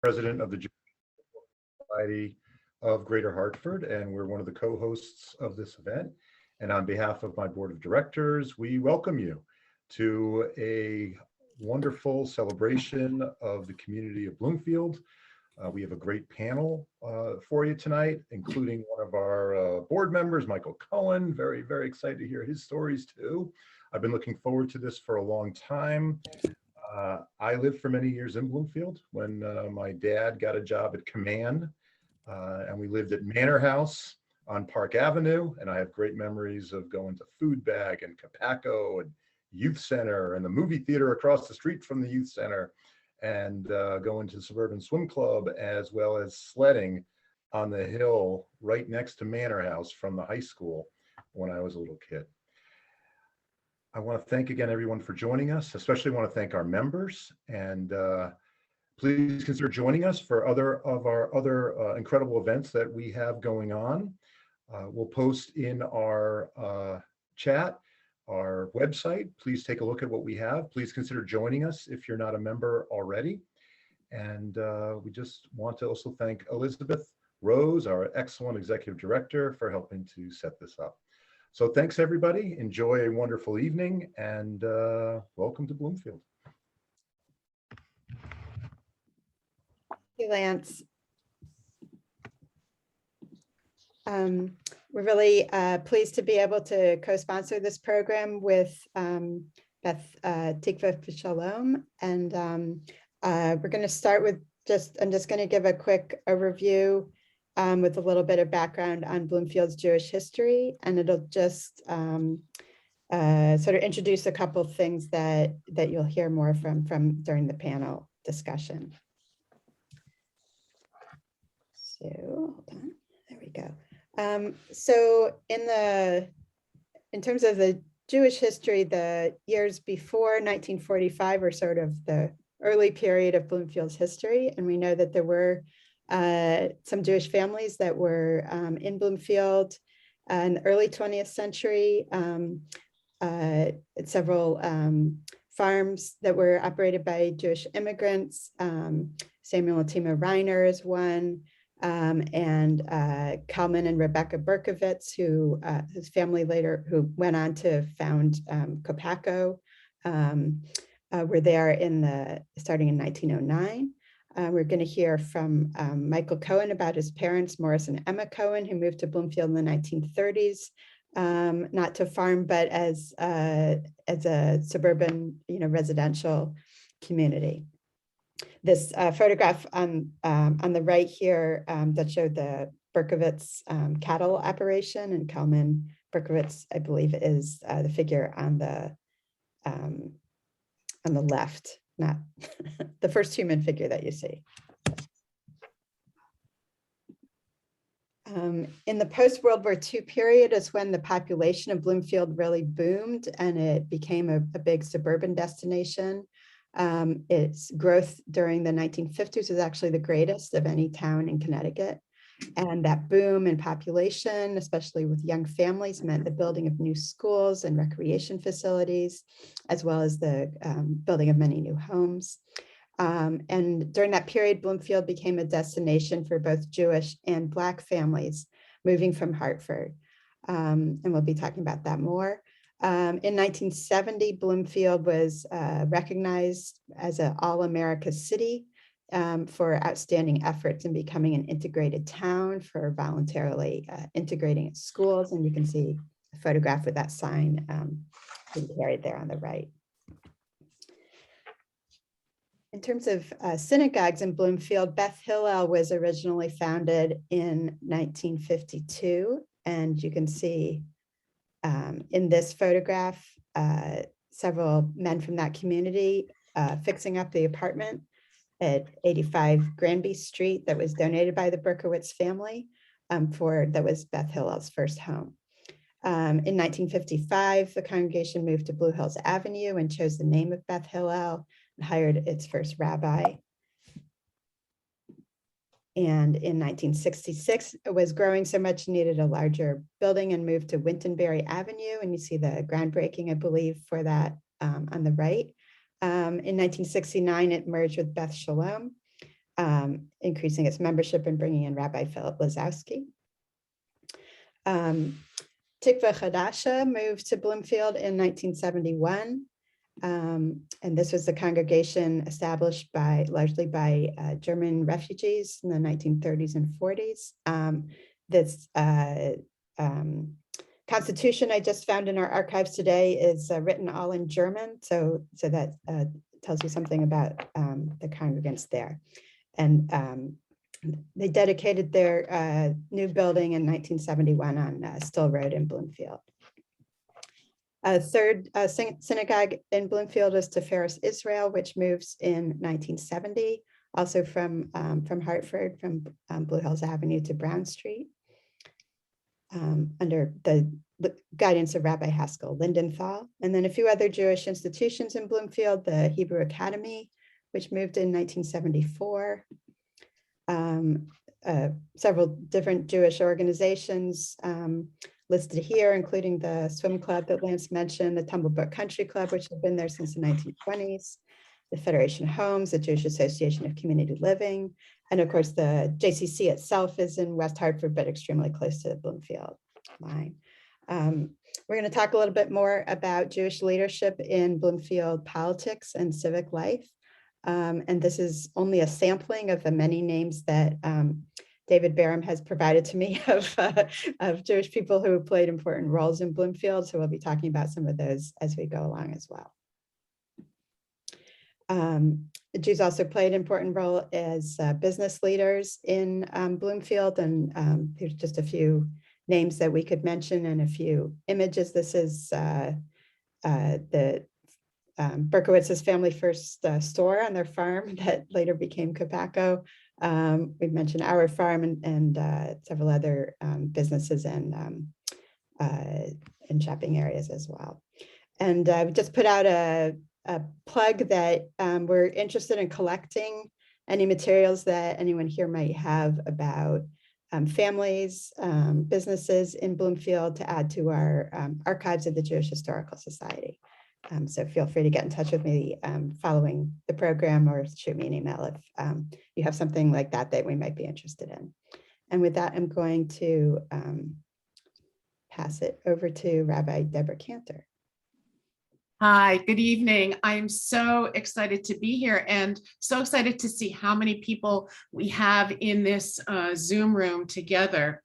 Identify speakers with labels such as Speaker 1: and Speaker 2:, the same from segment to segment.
Speaker 1: president of the Jewish Society of Greater Hartford, and we're one of the co-hosts of this event. And on behalf of my board of directors, we welcome you to a wonderful celebration of the community of Bloomfield. We have a great panel for you tonight, including one of our board members, Michael Cohen. Very, very excited to hear his stories too. I've been looking forward to this for a long time. I lived for many years in Bloomfield when my dad got a job at Command, and we lived at Manor House on Park Avenue. And I have great memories of going to Food Bag and Capaco and Youth Center and the movie theater across the street from the Youth Center, and going to Suburban Swim Club, as well as sledding on the hill right next to Manor House from the high school when I was a little kid. I want to thank again everyone for joining us. Especially want to thank our members, and please consider joining us for our other incredible events that we have going on. We'll post in our chat our website. Please take a look at what we have. Please consider joining us if you're not a member already. And we just want to also thank Elizabeth Rose, our excellent executive director, for helping to set this up. So thanks, everybody. Enjoy a wonderful evening, and welcome to Bloomfield.
Speaker 2: Thank you, Lance. We're really pleased to be able to co-sponsor this program with Beth Tikva for Shalom. And we're going to start with I'm just going to give a quick overview with a little bit of background on Bloomfield's Jewish history, and it'll just sort of introduce a couple of things that you'll hear more from during the panel discussion. So hold on, there we go. So in terms of the Jewish history, the years before 1945 are sort of the early period of Bloomfield's history, and we know that there were some Jewish families that were in Bloomfield in the early 20th century, several farms that were operated by Jewish immigrants. Samuel and Tima Reiner is one, and Kalman and Rebecca Berkovitz, whose family who went on to found Capaco, were there starting in 1909. We're going to hear from Michael Cohen about his parents, Morris and Emma Cohen, who moved to Bloomfield in the 1930s, not to farm, but as a suburban, residential community. This photograph on the right here that showed the Berkovitz cattle operation, and Kalman Berkovitz, I believe, is the figure on the left, not the first human figure that you see. In the post-World War II period is when the population of Bloomfield really boomed, and it became a big suburban destination. Its growth during the 1950s was actually the greatest of any town in Connecticut. And that boom in population, especially with young families, meant the building of new schools and recreation facilities, as well as the building of many new homes. And during that period, Bloomfield became a destination for both Jewish and Black families moving from Hartford. And we'll be talking about that more. In 1970, Bloomfield was recognized as an All-America City for outstanding efforts in becoming an integrated town, for voluntarily integrating its schools. And you can see a photograph with that sign being carried there on the right. In terms of synagogues in Bloomfield, Beth Hillel was originally founded in 1952. And you can see in this photograph, several men from that community fixing up the apartment at 85 Granby Street that was donated by the Berkowitz family that was Beth Hillel's first home. In 1955, the congregation moved to Blue Hills Avenue and chose the name of Beth Hillel and hired its first rabbi. And in 1966, it was growing so much, needed a larger building and moved to Wintonberry Avenue. And you see the groundbreaking, I believe, for that on the right. In 1969, it merged with Beth Shalom. increasing its membership and bringing in Rabbi Philip Lazowski. Tikva Chadasha moved to Bloomfield in 1971. And this was a congregation established largely by German refugees in the 1930s and 40s. This constitution I just found in our archives today is written all in German, so that tells you something about the congregants there. And they dedicated their new building in 1971 on Still Road in Bloomfield. A third synagogue in Bloomfield is Tiferes Israel, which moves in 1970, also from Hartford, from Blue Hills Avenue to Brown Street, under the guidance of Rabbi Haskell Lindenthal. And then a few other Jewish institutions in Bloomfield, the Hebrew Academy, which moved in 1974. Several different Jewish organizations listed here, including the swim club that Lance mentioned, the Tumblebrook Country Club, which have been there since the 1920s, the Federation of Homes, the Jewish Association of Community Living, and of course the JCC itself is in West Hartford, but extremely close to the Bloomfield line. We're going to talk a little bit more about Jewish leadership in Bloomfield politics and civic life. And this is only a sampling of the many names that David Barham has provided to me of Jewish people who have played important roles in Bloomfield. So we'll be talking about some of those as we go along as well. The Jews also played an important role as business leaders in Bloomfield, and there's just a few names that we could mention and a few images. This is the Berkowitz's family first store on their farm that later became Capaco. We've mentioned our farm and several other businesses and shopping areas as well. And we just put out a plug that we're interested in collecting any materials that anyone here might have about families, businesses in Bloomfield to add to our archives of the Jewish Historical Society. So feel free to get in touch with me following the program or shoot me an email if you have something like that that we might be interested in. And with that, I'm going to pass it over to Rabbi Deborah Cantor.
Speaker 3: Hi, good evening. I'm so excited to be here and so excited to see how many people we have in this Zoom room together.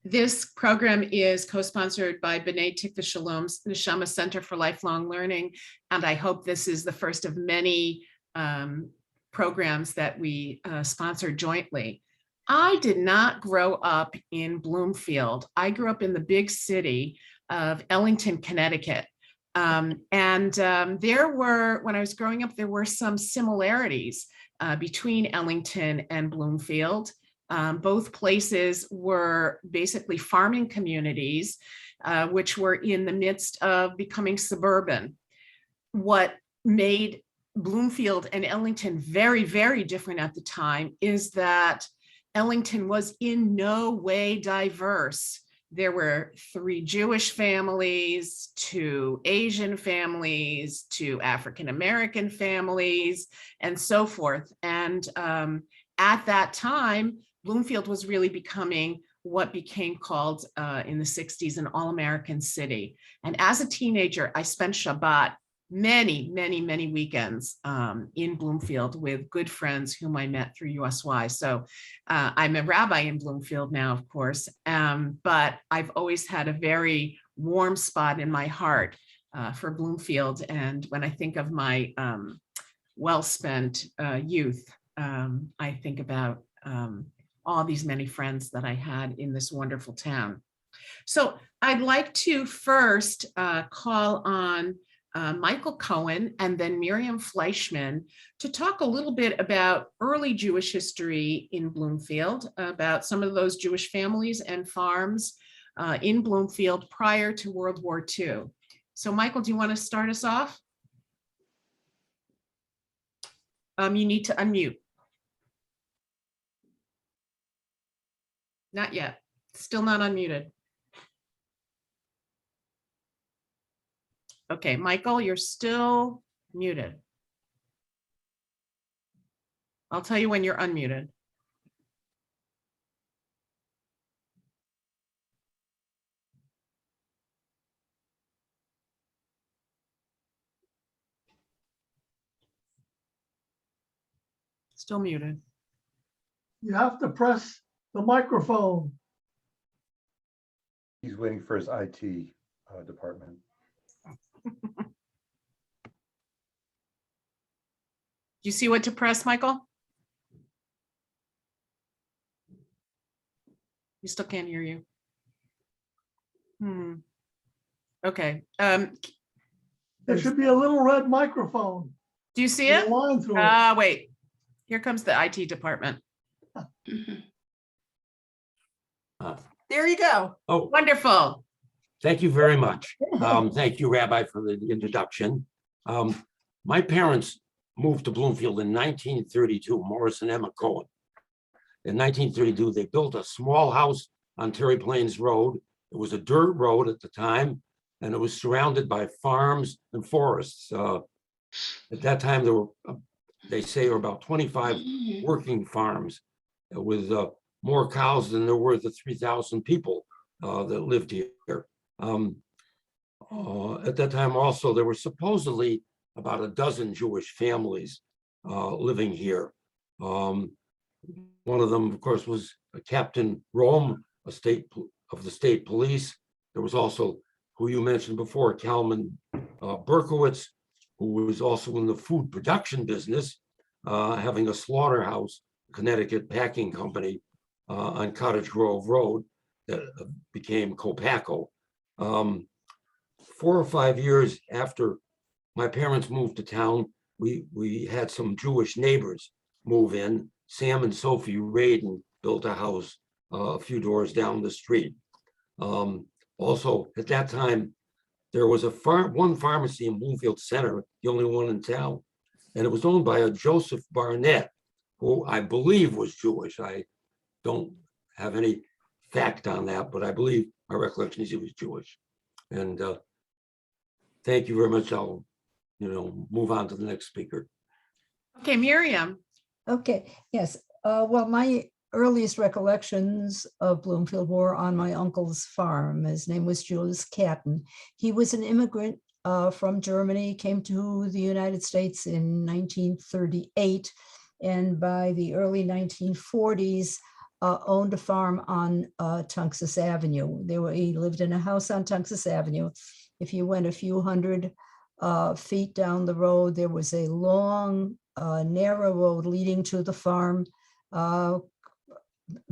Speaker 3: This program is co-sponsored by B'nai Tikva Shalom's Neshama Center for Lifelong Learning, and I hope this is the first of many programs that we sponsor jointly. I did not grow up in Bloomfield. I grew up in the big city of Ellington, Connecticut. There were, when I was growing up, there were some similarities between Ellington and Bloomfield. Both places were basically farming communities, which were in the midst of becoming suburban. What made Bloomfield and Ellington very, very different at the time is that Ellington was in no way diverse. There were 3 Jewish families, 2 Asian families, 2 African-American families, and so forth. And at that time, Bloomfield was really becoming what became called in the 60s an all-American city. And as a teenager, I spent Shabbat many, many, many weekends in Bloomfield with good friends whom I met through USY. So I'm a rabbi in Bloomfield now, of course, but I've always had a very warm spot in my heart for Bloomfield. And when I think of my well-spent youth, I think about all these many friends that I had in this wonderful town. So I'd like to first call on Michael Cohen and then Miriam Fleischman to talk a little bit about early Jewish history in Bloomfield, about some of those Jewish families and farms in Bloomfield prior to World War II. So Michael, do you want to start us off? You need to unmute. Not yet, still not unmuted. Okay, Michael, you're still muted. I'll tell you when you're unmuted. Still muted.
Speaker 4: You have to press the microphone.
Speaker 1: He's waiting for his IT department.
Speaker 3: Do you see what to press, Michael? We still can't hear you. Okay.
Speaker 4: There should be a little red microphone.
Speaker 3: Do you see
Speaker 4: with
Speaker 3: it?
Speaker 4: a line through it.
Speaker 3: Wait. Here comes the IT department. There you go.
Speaker 5: Oh,
Speaker 3: Wonderful.
Speaker 5: thank you very much. Thank you, Rabbi, for the introduction. My parents moved to Bloomfield in 1932, Morris and Emma Cohen. In 1932, they built a small house on Terry Plains Road. It was a dirt road at the time, and it was surrounded by farms and forests. At that time, there were, they say, there were about 25 working farms with more cows than there were the 3,000 people that lived here. At that time also, there were supposedly about a dozen Jewish families living here. One of them, of course, was Captain Rome, of the state police. There was also, who you mentioned before, Kalman Berkowitz, who was also in the food production business, having a slaughterhouse, Connecticut packing company on Cottage Grove Road that became Copaco. 4 or 5 years after my parents moved to town, we had some Jewish neighbors move in. Sam and Sophie Radin built a house a few doors down the street. Also, at that time, there was one pharmacy in Bloomfield Center, the only one in town, and it was owned by a Joseph Barnett, who I believe was Jewish. I don't have any fact on that, but I believe my recollection is he was Jewish. And thank you very much. I'll, move on to the next speaker.
Speaker 3: Okay, Miriam.
Speaker 6: Okay, yes. Well, my earliest recollections of Bloomfield were on my uncle's farm. His name was Julius Catton. He was an immigrant from Germany, came to the United States in 1938, and by the early 1940s, owned a farm on Tunxus Avenue. He lived in a house on Tunxus Avenue. If you went a few hundred feet down the road, there was a long, narrow road leading to the farm.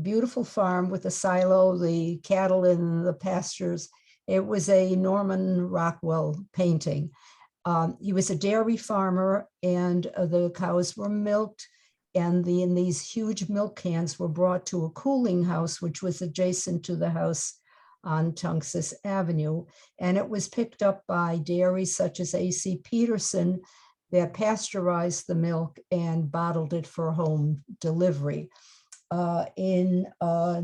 Speaker 6: Beautiful farm with a silo, the cattle in the pastures. It was a Norman Rockwell painting. He was a dairy farmer, and the cows were milked, and these huge milk cans were brought to a cooling house, which was adjacent to the house on Tunxus Avenue. And it was picked up by dairies such as A.C. Peterson that pasteurized the milk and bottled it for home delivery. In a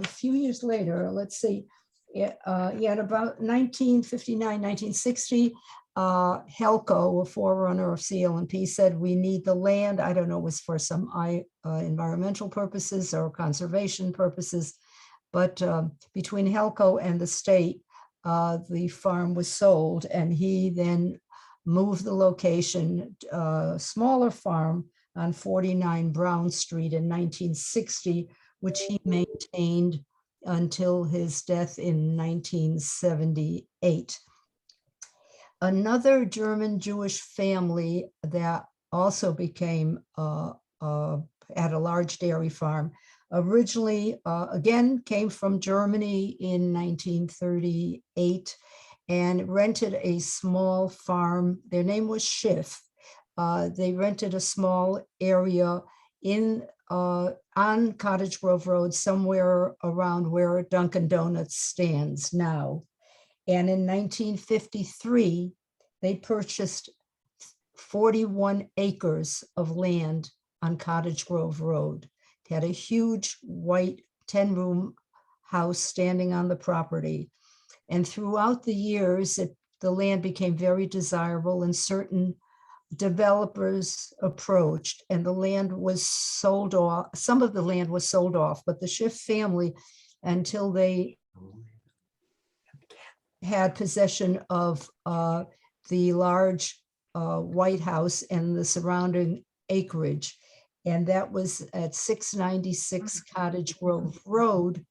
Speaker 6: few years later, let's see, at about 1959, 1960, Helco, a forerunner of CL&P, said we need the land. I don't know, it was for some environmental purposes or conservation purposes, but between Helco and the state, the farm was sold, and he then moved the location, smaller farm on 49 Brown Street in 1960, which he maintained until his death in 1978. Another German Jewish family that also became, had a large dairy farm, originally, again, came from Germany in 1938 and rented a small farm. Their name was Schiff. They rented a small area on Cottage Grove Road, somewhere around where Dunkin' Donuts stands now. And in 1953, they purchased 41 acres of land on Cottage Grove Road. They had a huge white 10-room house standing on the property. And throughout the years, the land became very desirable, and certain developers approached and the land was sold off. Some of the land was sold off, but the Schiff family, until they had possession of the large White House and the surrounding acreage. And that was at 696 Cottage Grove Road,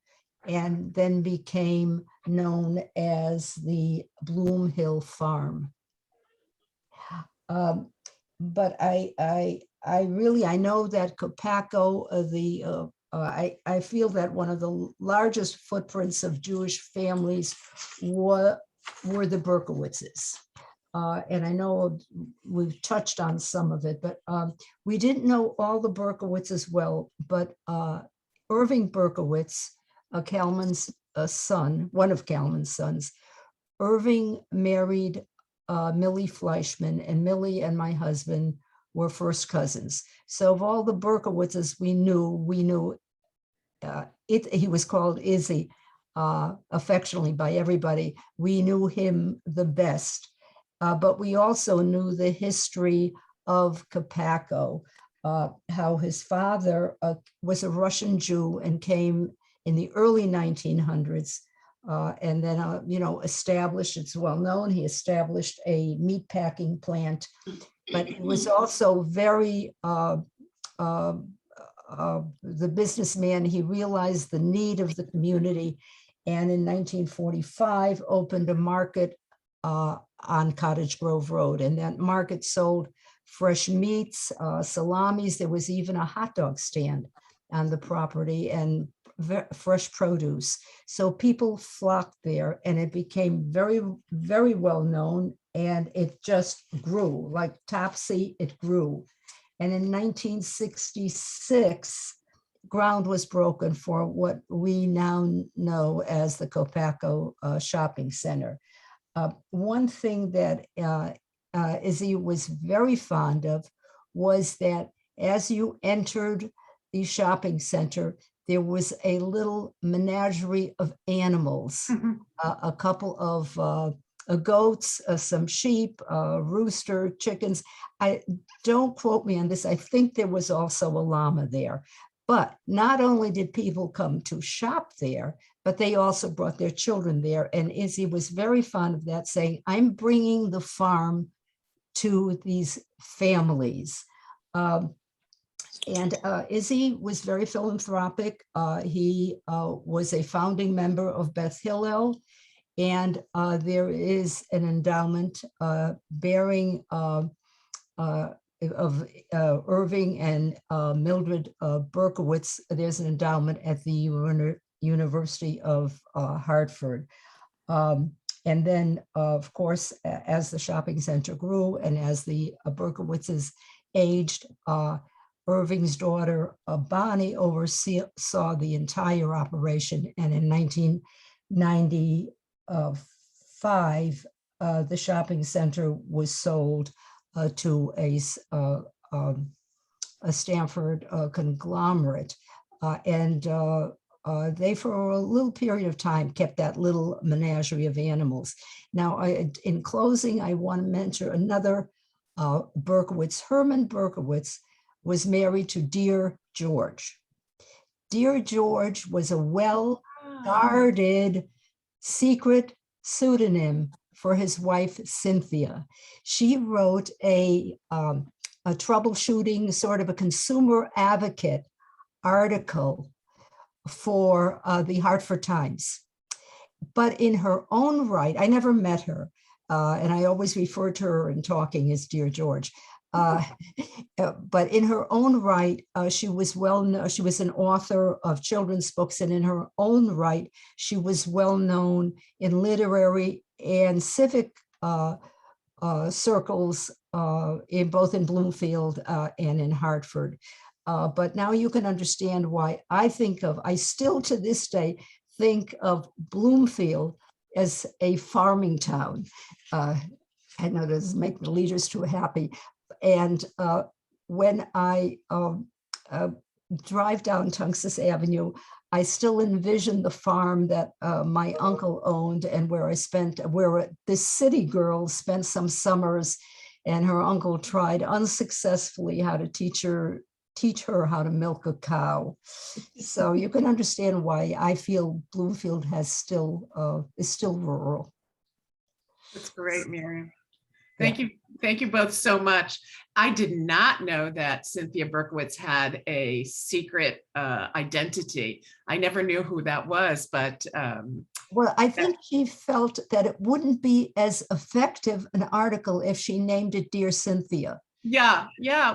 Speaker 6: and then became known as the Bloom Hill Farm. But I know that Copaco, I feel that one of the largest footprints of Jewish families were the Berkowitzes. And I know we've touched on some of it, but we didn't know all the Berkowitzes well, but Irving Berkowitz, Kalman's son, one of Kalman's sons, Irving married Millie Fleischman, and Millie and my husband were first cousins. So of all the Berkowitzes we knew he was called Izzy affectionately by everybody. We knew him the best. But we also knew the history of Copaco, how his father was a Russian Jew and came in the early 1900s, and then, established, it's well known, he established a meat packing plant, but he was also very, the businessman. He realized the need of the community, and in 1945 opened a market on Cottage Grove Road, and that market sold fresh meats, salamis. There was even a hot dog stand on the property and fresh produce. So people flocked there, and it became very, very well known, and it just grew like Topsy. It grew, and in 1966, ground was broken for what we now know as the Copaco Shopping Center. One thing that Izzy was very fond of was that as you entered the shopping center, there was a little menagerie of animals, a couple of goats, some sheep, rooster, chickens. Don't quote me on this. I think there was also a llama there. But not only did people come to shop there, but they also brought their children there. And Izzy was very fond of that, saying, I'm bringing the farm to these families. And Izzy was very philanthropic. He was a founding member of Beth Hillel, and there is an endowment bearing of Irving and Mildred Berkowitz. There's an endowment at the University of Hartford. And then, of course, as the shopping center grew and as the Berkowitzes aged, Irving's daughter, Bonnie, oversaw the entire operation. And in 1995, the shopping center was sold to a Stanford conglomerate. And they, for a little period of time, kept that little menagerie of animals. Now, in closing, I want to mention another Berkowitz. Herman Berkowitz was married to Dear George. Dear George was a well-guarded secret pseudonym for his wife, Cynthia. She wrote a troubleshooting, sort of a consumer advocate article for the Hartford Times. But in her own right, I never met her, and I always refer to her in talking as Dear George. But in her own right, she was she was an author of children's books, and in her own right, she was well known in literary and civic circles, both in Bloomfield and in Hartford. But now you can understand why I still to this day think of Bloomfield as a farming town. I know that doesn't make the leaders too happy. And when I drive down Tungus Avenue, I still envision the farm that my uncle owned, and where this city girl spent some summers and her uncle tried unsuccessfully how to teach her how to milk a cow. So you can understand why I feel Bloomfield is still rural.
Speaker 3: That's great, Miriam. Thank you. Thank you both so much. I did not know that Cynthia Berkowitz had a secret identity. I never knew who that was, but
Speaker 6: well, I think she felt that it wouldn't be as effective an article if she named it Dear Cynthia.
Speaker 3: Yeah.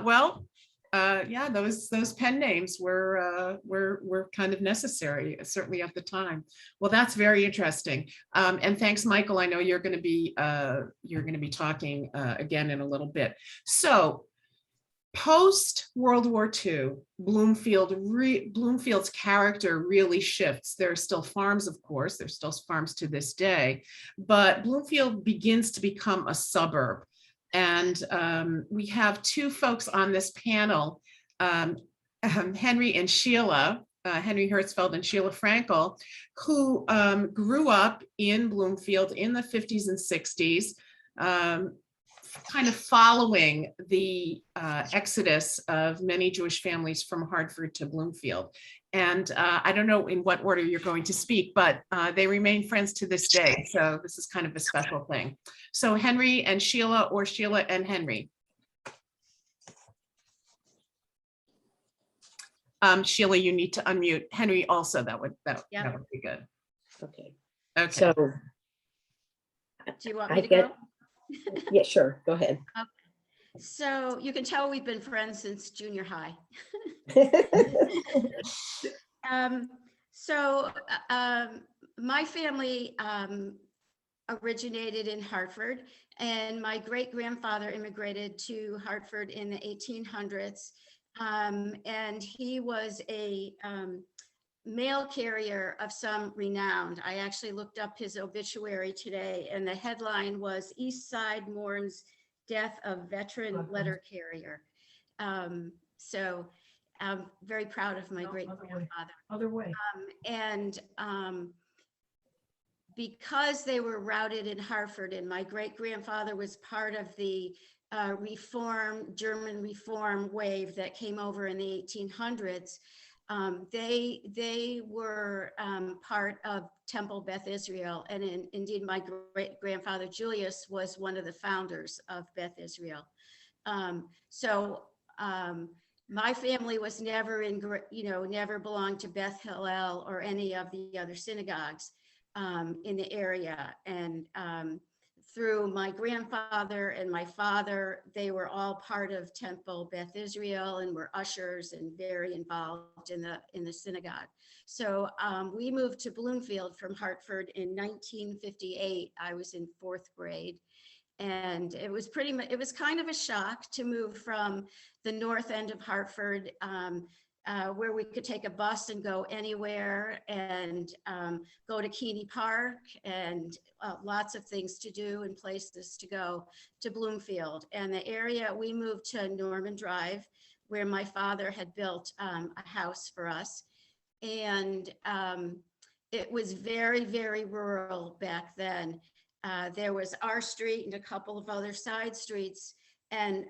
Speaker 3: Well, yeah, those pen names were kind of necessary, certainly at the time. Well, that's very interesting. And thanks, Michael. I know you're going to be talking again in a little bit. So, post World War II, Bloomfield's character really shifts. There are still farms, of course. There's still farms to this day, but Bloomfield begins to become a suburb. And we have two folks on this panel, Henry and Sheila, Henry Hertzfeld and Sheila Frankel, who grew up in Bloomfield in the 50s and 60s, kind of following the exodus of many Jewish families from Hartford to Bloomfield. And I don't know in what order you're going to speak, but they remain friends to this day. So this is kind of a special thing. So Henry and Sheila, or Sheila and Henry. Sheila, you need to unmute. Henry also, that would be good.
Speaker 7: Okay.
Speaker 3: Okay.
Speaker 7: So
Speaker 8: do you want me to go?
Speaker 7: Yeah, sure. Go ahead.
Speaker 8: Okay. So you can tell we've been friends since junior high. My family originated in Hartford, and my great-grandfather immigrated to Hartford in the 1800s. And he was a mail carrier of some renown. I actually looked up his obituary today, and the headline was East Side Mourns Death of Veteran Letter Carrier. So I'm very proud of my great-grandfather.
Speaker 6: Other way.
Speaker 8: Because they were routed in Hartford, and my great-grandfather was part of the German reform wave that came over in the 1800s, they were part of Temple Beth Israel, and indeed my great-grandfather Julius was one of the founders of Beth Israel. My family was never never belonged to Beth Hillel or any of the other synagogues in the area. And through my grandfather and my father, they were all part of Temple Beth Israel and were ushers and very involved in the synagogue. So we moved to Bloomfield from Hartford in 1958. I was in 4th grade. And it was kind of a shock to move from the north end of Hartford, where we could take a bus and go anywhere, and go to Keeney Park, and lots of things to do and places to go, to Bloomfield. And the area, we moved to Norman Drive, where my father had built a house for us. And it was very, very rural back then. There was our street and a couple of other side streets, and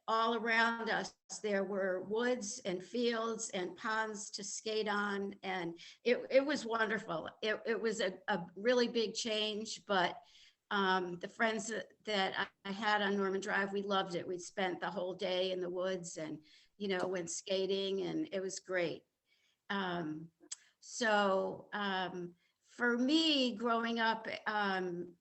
Speaker 8: all around us there were woods and fields and ponds to skate on, and it was wonderful. It was a really big change, but the friends that I had on Norman Drive, we loved it. We spent the whole day in the woods and went skating, and it was great. For me, growing up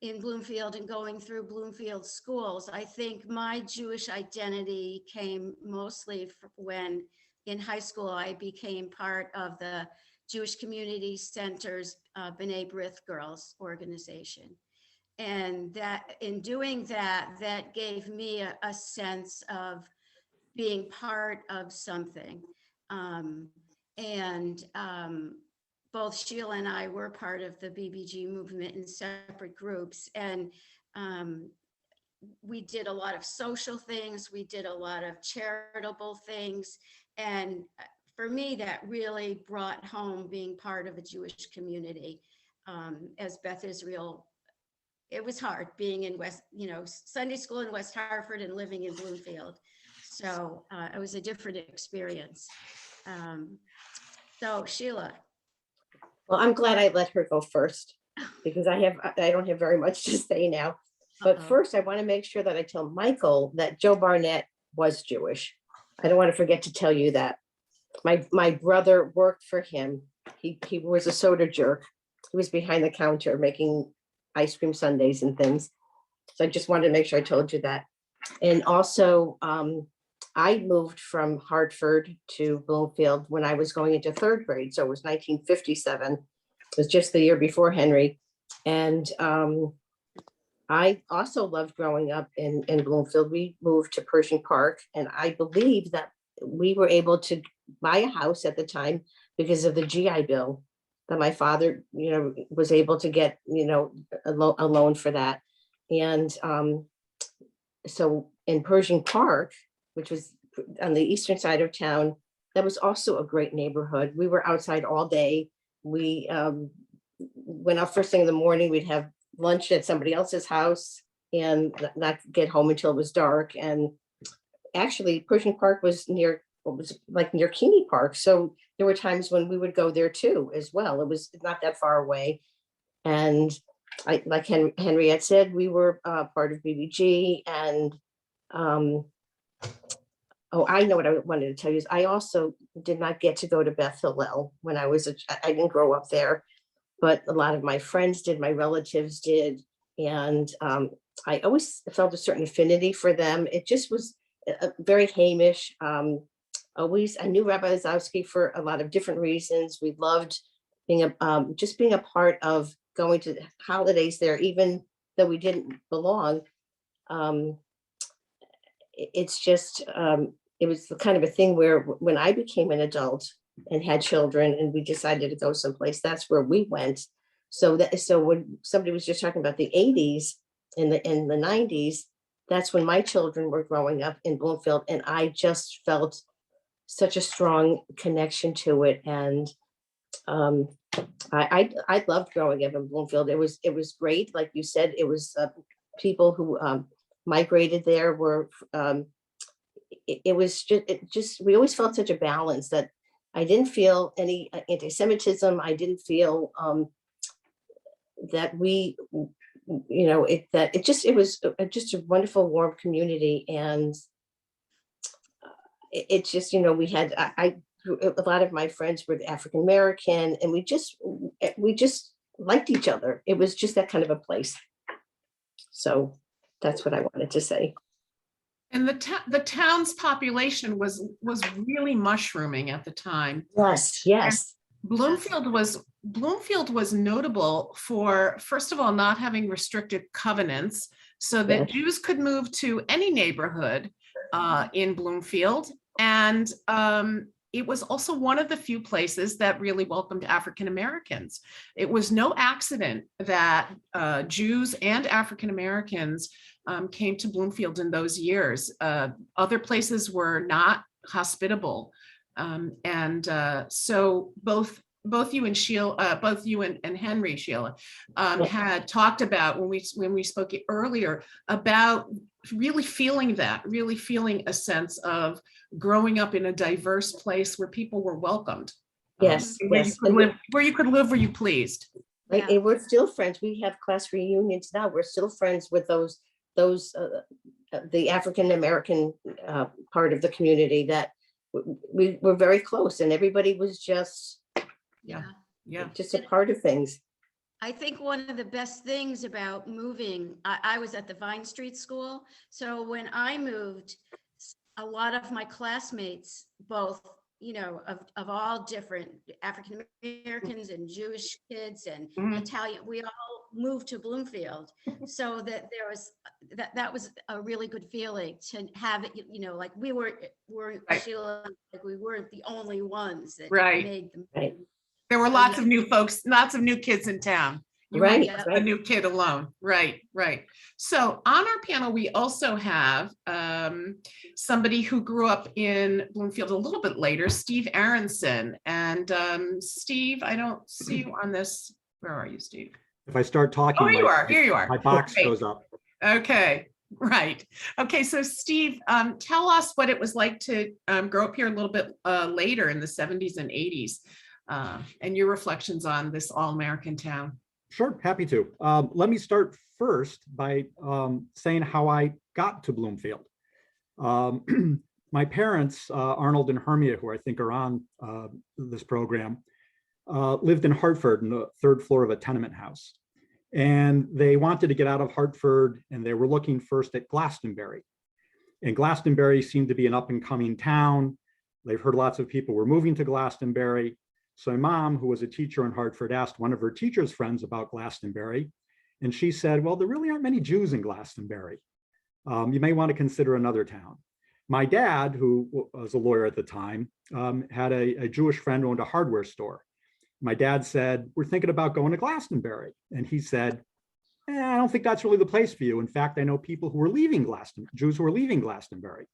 Speaker 8: in Bloomfield and going through Bloomfield schools, I think my Jewish identity came mostly when in high school I became part of the Jewish Community Center's B'nai B'rith Girls organization. And that in doing that, that gave me a sense of being part of something. Both Sheila and I were part of the BBG movement in separate groups, and we did a lot of social things. We did a lot of charitable things. And for me, that really brought home being part of a Jewish community, as Beth Israel it was hard being in West, Sunday school in West Hartford and living in Bloomfield. So it was a different experience. So Sheila.
Speaker 7: Well, I'm glad I let her go first because I don't have very much to say now. But
Speaker 8: Uh-oh.
Speaker 7: first, I want to make sure that I tell Michael that Joe Barnett was Jewish. I don't want to forget to tell you that. My brother worked for him. He was a soda jerk. He was behind the counter making ice cream sundaes and things. So I just wanted to make sure I told you that. And also, I moved from Hartford to Bloomfield when I was going into third grade. So it was 1957. It was just the year before Henry. And I also loved growing up in Bloomfield. We moved to Pershing Park, and I believe that we were able to buy a house at the time because of the GI Bill that my father, was able to get, a loan for that. And so in Pershing Park, which was on the eastern side of town, that was also a great neighborhood. We were outside all day. We went out first thing in the morning. We'd have lunch at somebody else's house and not get home until it was dark. And actually Pershing Park was near Keeney Park. So there were times when we would go there too as well. It was not that far away. And like Henriette said, we were part of BBG. And I know what I wanted to tell you is I also did not get to go to Beth Hillel when I didn't grow up there, but a lot of my friends did, my relatives did. And I always felt a certain affinity for them. It just was very Hamish. I knew Rabbi Zowski for a lot of different reasons. We loved being a part of going to holidays there, even though we didn't belong. It's just, it was the kind of a thing where when I became an adult and had children and we decided to go someplace, that's where we went. So when somebody was just talking about the 80s and the 90s, that's when my children were growing up in Bloomfield, and I just felt such a strong connection to it. And I loved growing up in Bloomfield. It was great. Like you said, it was people who migrated there were, it was just, we always felt such a balance that I didn't feel any anti-Semitism. I didn't feel that it was just a wonderful, warm community. And it's just, we had, a lot of my friends were African-American, and we just liked each other. It was just that kind of a place. So that's what I wanted to say.
Speaker 3: And the town's population was really mushrooming at the time.
Speaker 7: Yes.
Speaker 3: Bloomfield was notable for, first of all, not having restricted covenants, so that Jews could move to any neighborhood in Bloomfield. And it was also one of the few places that really welcomed African Americans. It was no accident that Jews and African Americans came to Bloomfield in those years. Other places were not hospitable. So both you and Sheila, both you and Henry, Sheila, had talked about when we spoke earlier about really feeling a sense of growing up in a diverse place where people were welcomed.
Speaker 7: Yes.
Speaker 3: Where you could live where you pleased.
Speaker 7: Right. And we're still friends. We have class reunions now. We're still friends with those the African American part of the community that we were very close, and everybody was just just a part of things.
Speaker 8: I think one of the best things about moving, I was at the Vine Street School. So when I moved, a lot of my classmates, both, of all different African Americans and Jewish kids and Italian, we all moved to Bloomfield. So that there was, that was a really good feeling to have it, like we're Sheila, like we weren't the only ones that made them.
Speaker 7: Right.
Speaker 3: There were lots of new folks, lots of new kids in town. You weren't a new kid alone. Right. So on our panel, we also have somebody who grew up in Bloomfield a little bit later, Steve Aronson. And Steve, I don't see you on this. Where are you, Steve?
Speaker 9: If I start talking,
Speaker 3: Oh, here you are. Here you are.
Speaker 9: my box
Speaker 3: Great.
Speaker 9: goes up.
Speaker 3: Okay, right. Okay, so Steve, tell us what it was like to grow up here a little bit later in the 70s and 80s, and your reflections on this all-American town.
Speaker 9: Sure, happy to. Let me start first by saying how I got to Bloomfield. My parents, Arnold and Hermia, who I think are on this program, lived in Hartford in the third floor of a tenement house. And they wanted to get out of Hartford, and they were looking first at Glastonbury. And Glastonbury seemed to be an up and coming town. They've heard lots of people were moving to Glastonbury. So my mom, who was a teacher in Hartford, asked one of her teacher's friends about Glastonbury. And she said, well, there really aren't many Jews in Glastonbury. You may want to consider another town. My dad, who was a lawyer at the time, had a Jewish friend who owned a hardware store. My dad said, we're thinking about going to Glastonbury. And he said, I don't think that's really the place for you. In fact, I know people who are leaving Glastonbury, Jews who are leaving Glastonbury.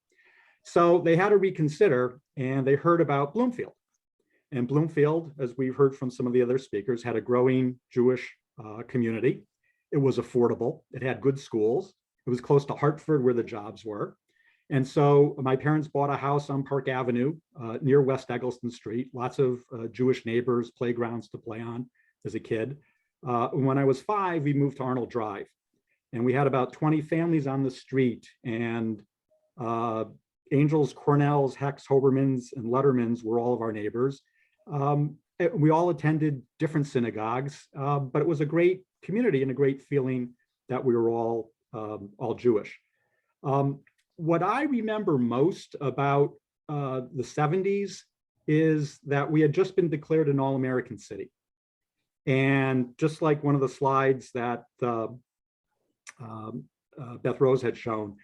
Speaker 9: So they had to reconsider, and they heard about Bloomfield. And Bloomfield, as we've heard from some of the other speakers, had a growing Jewish community. It was affordable. It had good schools. It was close to Hartford, where the jobs were. And so my parents bought a house on Park Avenue near West Eggleston Street, lots of Jewish neighbors, playgrounds to play on as a kid. When I was 5, we moved to Arnold Drive, and we had about 20 families on the street, and Angels, Cornells, Hecks, Hobermans, and Lettermans were all of our neighbors. We all attended different synagogues, but it was a great community and a great feeling that we were all Jewish. What I remember most about the 70s is that we had just been declared an all-American city. And just like one of the slides that Beth Rose had shown,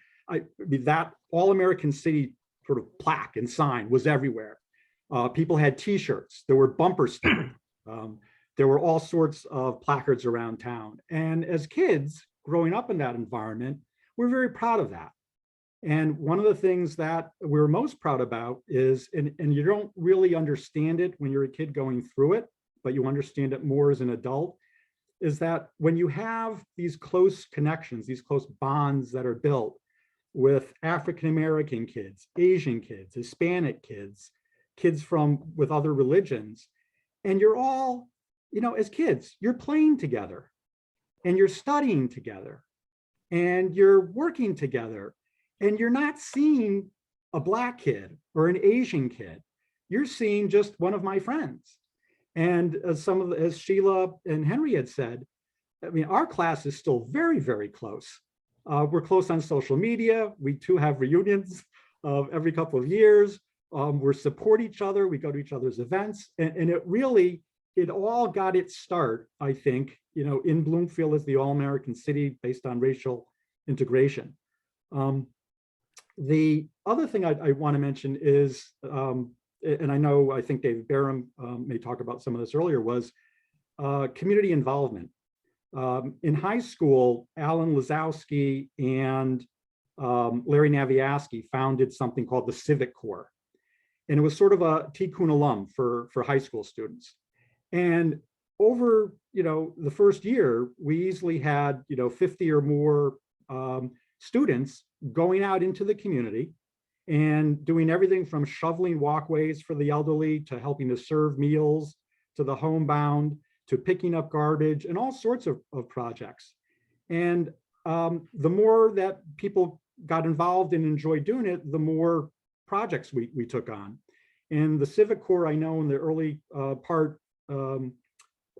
Speaker 9: that all-American city sort of plaque and sign was everywhere. People had T-shirts, there were bumper stickers, there were all sorts of placards around town. And as kids growing up in that environment, we're very proud of that. And one of the things that we're most proud about is, and you don't really understand it when you're a kid going through it, but you understand it more as an adult, is that when you have these close connections, these close bonds that are built with African-American kids, Asian kids, Hispanic kids, kids with other religions, and you're all, as kids, you're playing together, and you're studying together, and you're working together, and you're not seeing a Black kid or an Asian kid. You're seeing just one of my friends. And as Sheila and Henry had said, I mean, our class is still very, very close. We're close on social media. We too have reunions every couple of years. We support each other. We go to each other's events. And it all got its start, I think, in Bloomfield as the all-American city based on racial integration. The other thing I want to mention is, and I think Dave Barham may talk about some of this earlier, was community involvement. In high school, Alan Lazowski and Larry Naviaski founded something called the Civic Corps. And it was sort of a Tikkun alum for high school students. And over, the first year, we easily had, 50 or more students going out into the community and doing everything from shoveling walkways for the elderly to helping to serve meals to the homebound to picking up garbage and all sorts of projects. And the more that people got involved and enjoyed doing it, the more projects we took on. And the Civic Corps, I know in the early part,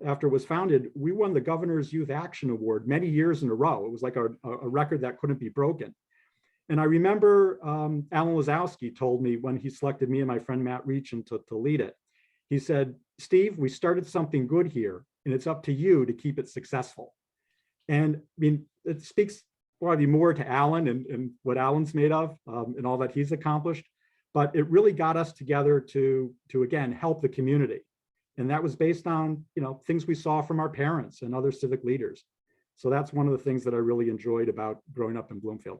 Speaker 9: after it was founded, we won the Governor's Youth Action Award many years in a row. It was like a record that couldn't be broken. And I remember Alan Lazowski told me when he selected me and my friend Matt Reachin to lead it, he said, Steve, we started something good here, and it's up to you to keep it successful. And I mean, it speaks probably more to Alan and what Alan's made of and all that he's accomplished, but it really got us together to again, help the community. And that was based on, things we saw from our parents and other civic leaders. So that's one of the things that I really enjoyed about growing up in Bloomfield.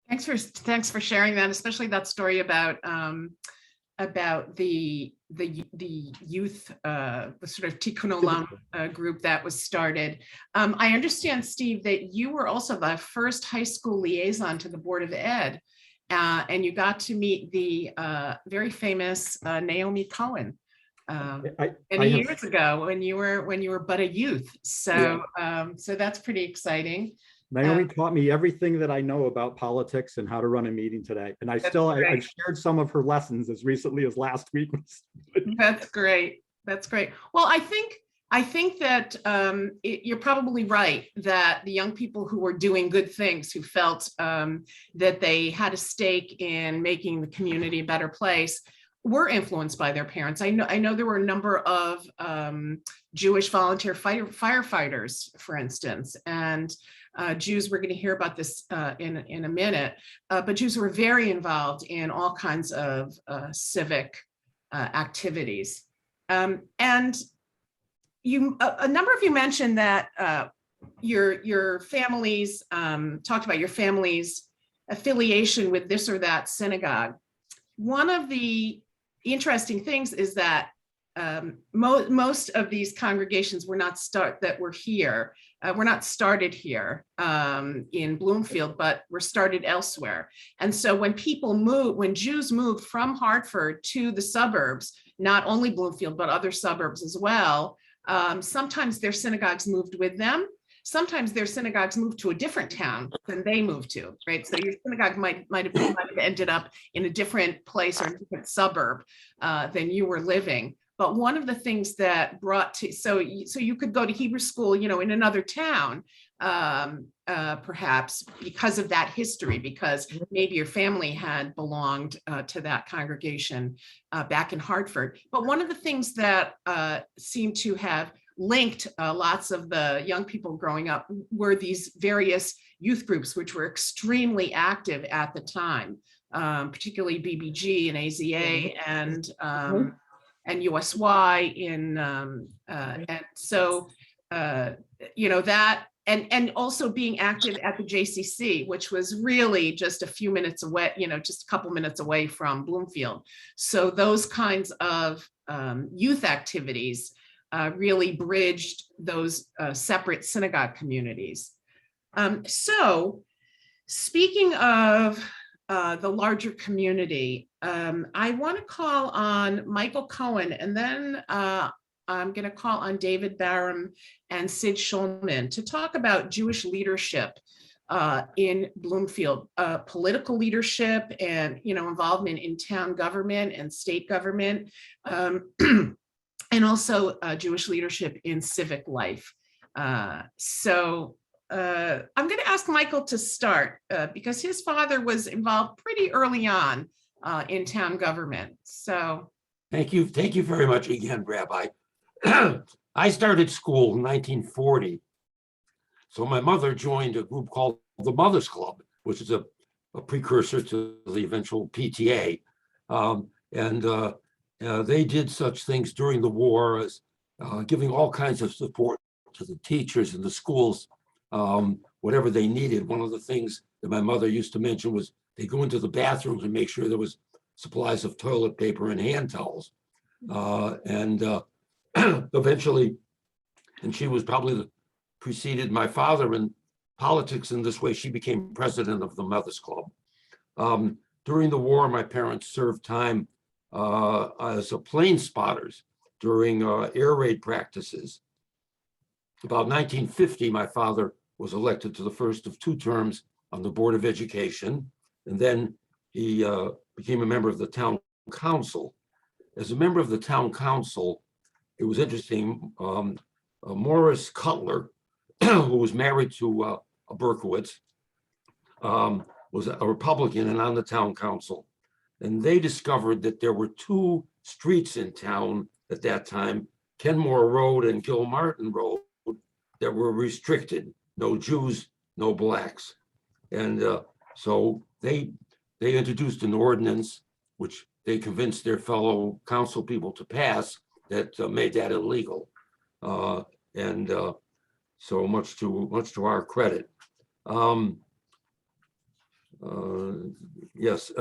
Speaker 9: Thanks
Speaker 3: for sharing that, especially that story about the the youth, the sort of Tikkun Olam group that was started. I understand, Steve, that you were also the first high school liaison to the Board of Ed, and you got to meet the very famous Naomi Cohen many years ago when you were but a youth. So so that's pretty exciting.
Speaker 9: Naomi taught me everything that I know about politics and how to run a meeting today. And I shared some of her lessons as recently as last week.
Speaker 3: That's great. That's great. Well, I think that you're probably right that the young people who were doing good things, who felt that they had a stake in making the community a better place, were influenced by their parents. I know there were a number of Jewish volunteer firefighters, for instance, and Jews, we're going to hear about this in a minute, but Jews were very involved in all kinds of civic activities. And a number of you mentioned that your families talked about your family's affiliation with this or that synagogue. One of the interesting things is that most of these congregations were not started here in Bloomfield, but were started elsewhere. And so when Jews moved from Hartford to the suburbs, not only Bloomfield, but other suburbs as well, sometimes their synagogues moved with them. Sometimes their synagogues moved to a different town than they moved to, right? So your synagogue might have ended up in a different place or a different suburb than you were living. But one of the things that so you could go to Hebrew school, in another town, perhaps because of that history, because maybe your family had belonged to that congregation back in Hartford. But one of the things that seemed to have linked lots of the young people growing up were these various youth groups, which were extremely active at the time, particularly BBG and AZA and USY and so that and also being active at the JCC, which was really just a few minutes away, just a couple minutes away from Bloomfield. So those kinds of youth activities really bridged those separate synagogue communities. So speaking of the larger community, I want to call on Michael Cohen, and then I'm going to call on David Barham and Sid Schulman to talk about Jewish leadership in Bloomfield, political leadership and involvement in town government and state government, and also Jewish leadership in civic life. So I'm going to ask Michael to start because his father was involved pretty early on in town government. So
Speaker 5: thank you very much again, Rabbi. I started school in 1940. So my mother joined a group called the Mothers Club, which is a precursor to the eventual PTA. They did such things during the war as giving all kinds of support to the teachers and the schools, whatever they needed. One of the things that my mother used to mention was they go into the bathrooms and make sure there was supplies of toilet paper and hand towels. Eventually, and she was probably preceded my father in politics in this way, she became president of the Mothers Club. During the war, my parents served time as plane spotters during air raid practices. About 1950, my father was elected to the first of two terms on the Board of Education, and then he became a member of the town council. As a member of the town council, it was interesting, Morris Cutler, who was married to a Berkowitz, was a Republican and on the town council. And they discovered that there were two streets in town at that time, Kenmore Road and Gilmartin Road, that were restricted. No Jews, no blacks. And so they introduced an ordinance, which they convinced their fellow council people to pass, that made that illegal. So much to our credit. Yes.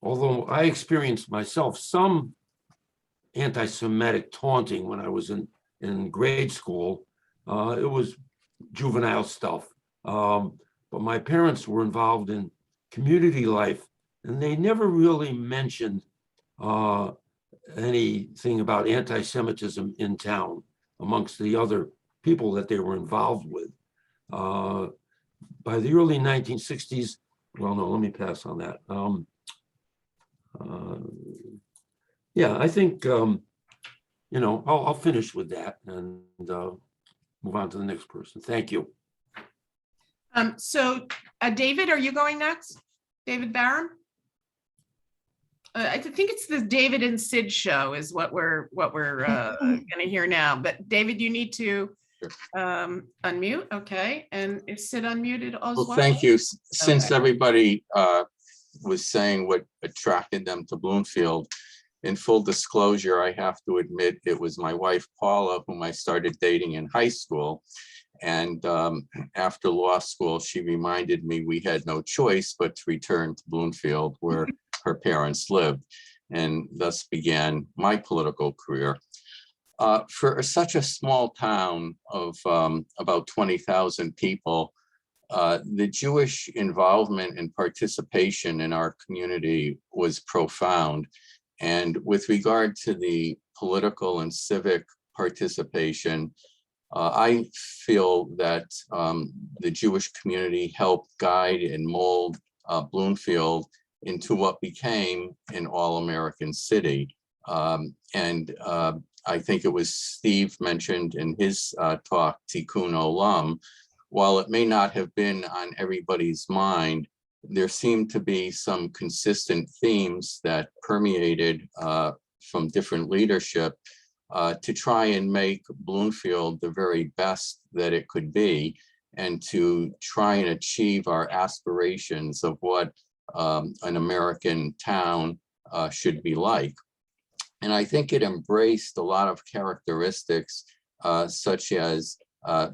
Speaker 5: although I experienced myself some anti-Semitic taunting when I was in grade school, it was juvenile stuff. But my parents were involved in community life, and they never really mentioned anything about anti-Semitism in town amongst the other people that they were involved with. By the early 1960s, well, no, let me pass on that. Yeah, I think, I'll finish with that and move on to the next person. Thank you.
Speaker 3: So David, are you going next? David Barham? I think it's the David and Sid show is what we're going to hear now. But David, you need to unmute. Okay. And is Sid unmuted as well?
Speaker 10: Well, thank you. Since
Speaker 3: Okay.
Speaker 10: everybody was saying what attracted them to Bloomfield, in full disclosure, I have to admit it was my wife, Paula, whom I started dating in high school. And after law school, she reminded me we had no choice but to return to Bloomfield, where her parents lived, and thus began my political career. For such a small town of about 20,000 people, the Jewish involvement and participation in our community was profound. And with regard to the political and civic participation, I feel that the Jewish community helped guide and mold Bloomfield into what became an all-American city. I think it was Steve mentioned in his talk, Tikkun Olam. While it may not have been on everybody's mind, there seemed to be some consistent themes that permeated from different leadership to try and make Bloomfield the very best that it could be, and to try and achieve our aspirations of what an American town should be like. And I think it embraced a lot of characteristics such as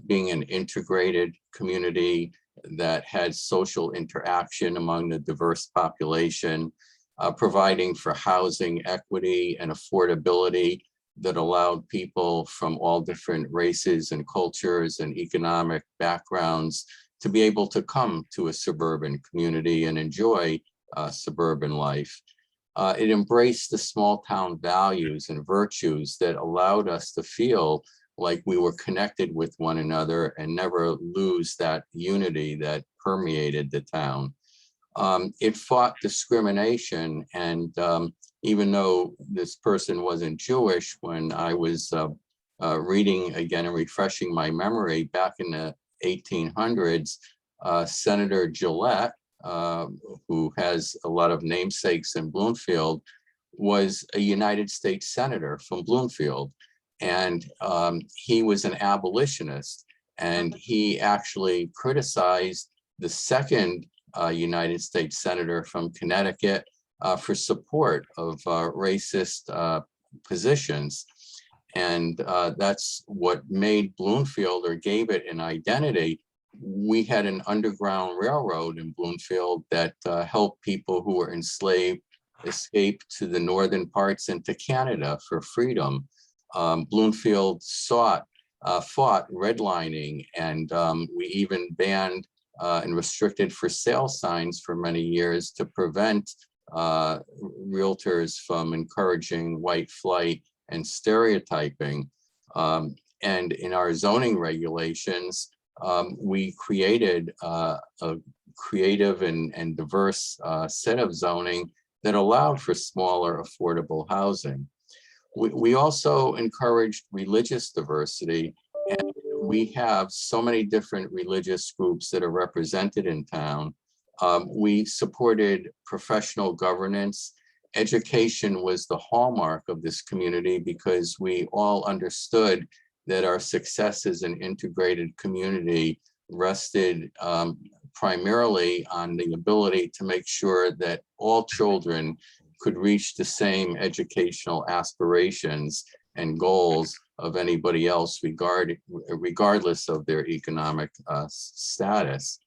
Speaker 10: being an integrated community that had social interaction among the diverse population, providing for housing equity and affordability that allowed people from all different races and cultures and economic backgrounds to be able to come to a suburban community and enjoy suburban life. It embraced the small town values and virtues that allowed us to feel like we were connected with one another and never lose that unity that permeated the town. It fought discrimination, and even though this person wasn't Jewish, when I was reading again and refreshing my memory back in the 1800s, Senator Gillette, who has a lot of namesakes in Bloomfield, was a United States Senator from Bloomfield. And he was an abolitionist, and he actually criticized the second United States Senator from Connecticut for support of racist positions. And that's what made Bloomfield, or gave it an identity. We had an underground railroad in Bloomfield that helped people who were enslaved escape to the northern parts and to Canada for freedom. Bloomfield fought redlining, and we even banned and restricted for sale signs for many years to prevent realtors from encouraging white flight and stereotyping. And in our zoning regulations, we created a creative and diverse set of zoning that allowed for smaller affordable housing. We also encouraged religious diversity, and we have so many different religious groups that are represented in town. We supported professional governance. Education was the hallmark of this community because we all understood that our success as an integrated community rested primarily on the ability to make sure that all children could reach the same educational aspirations and goals of anybody else, regardless of their economic status.